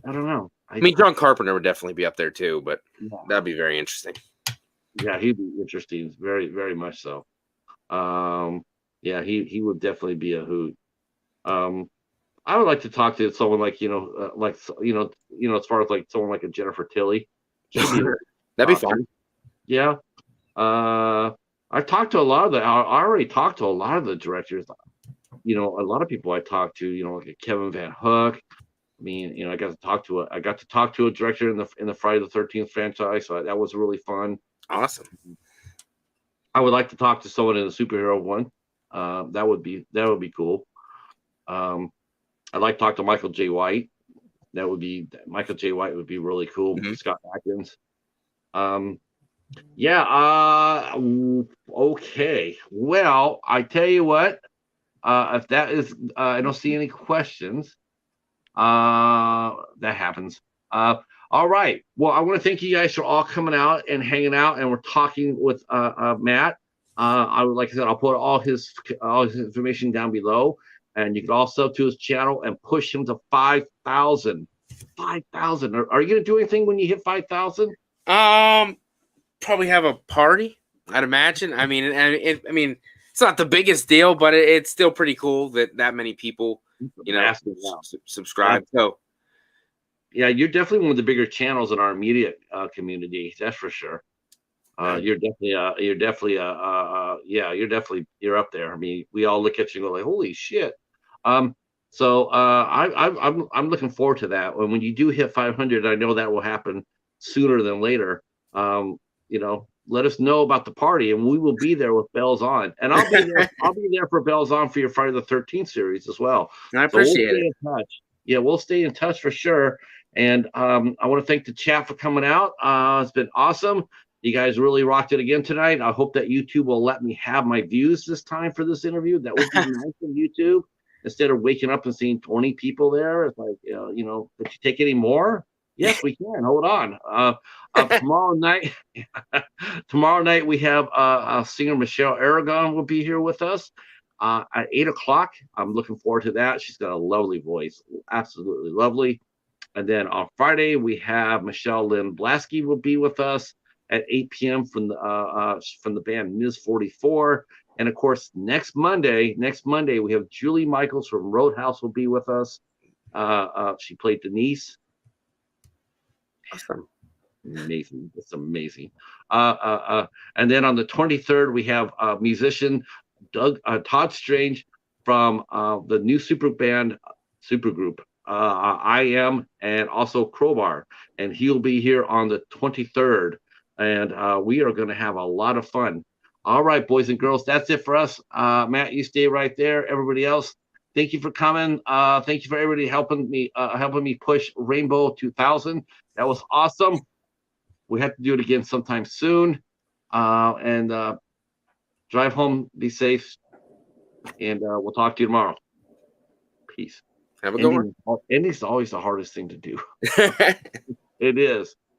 I don't know. I mean, John Carpenter would definitely be up there too, but yeah. that'd be very interesting. Yeah, he'd be interesting. Very, very much so. Yeah, he would definitely be a hoot. I would like to talk to someone like as far as like someone like a Jennifer Tilly. That'd be fun. Yeah. I talked to a lot of I already talked to a lot of the directors. A lot of people I talked to. Like Kevin Van Hook. I mean, I got to talk to a director in the Friday the 13th franchise, so that was really fun. Awesome. I would like to talk to someone in the superhero one. That would be cool. I'd like to talk to Michael J. White. Michael J. White would be really cool. Mm-hmm. Scott Adkins. Yeah. Okay. Well, I tell you what. If that is, I don't see any questions. That happens. All right. Well, I want to thank you guys for all coming out and hanging out, and we're talking with Matt. Like I said, I'll put all his information down below, and you can all sub to his channel and push him to 5,000. 5,000. Are you going to do anything when you hit 5,000? Probably have a party, I'd imagine. I mean, it's not the biggest deal, but it's still pretty cool that many people, subscribe. So, yeah, you're definitely one of the bigger channels in our immediate community. That's for sure. You're up there. I mean, we all look at you and go like, "Holy shit!" So I'm looking forward to that. When you do hit 500, I know that will happen sooner than later. Let us know about the party, and we will be there with bells on. And I'll be there. I'll be there for bells on for your Friday the 13th series as well. I appreciate it. In touch. Yeah, we'll stay in touch for sure. And I want to thank the chat for coming out. It's been awesome. You guys really rocked it again tonight. I hope that YouTube will let me have my views this time for this interview. That would be nice on YouTube. Instead of waking up and seeing 20 people there, it's like, could you take any more? Yes, we can. Hold on. Tomorrow night we have singer Michelle Aragon will be here with us at 8:00. I'm looking forward to that. She's got a lovely voice, absolutely lovely. And then on Friday we have Michelle Lynn Blasky will be with us at 8 p.m. from the band Ms. 44. And of course, next Monday we have Julie Michaels from Roadhouse will be with us. She played Denise. Awesome. Amazing. It's amazing. And then on the 23rd, we have musician Todd Strange from the new supergroup I Am, and also Crowbar. And he'll be here on the 23rd. And we are going to have a lot of fun. All right, boys and girls, that's it for us. Matt, you stay right there. Everybody else, thank you for coming. Thank you for everybody helping me push Rainbow 2000. That was awesome. We have to do it again sometime soon. And drive home, be safe, and we'll talk to you tomorrow. Peace. Have a good one. Ending's always the hardest thing to do. It is.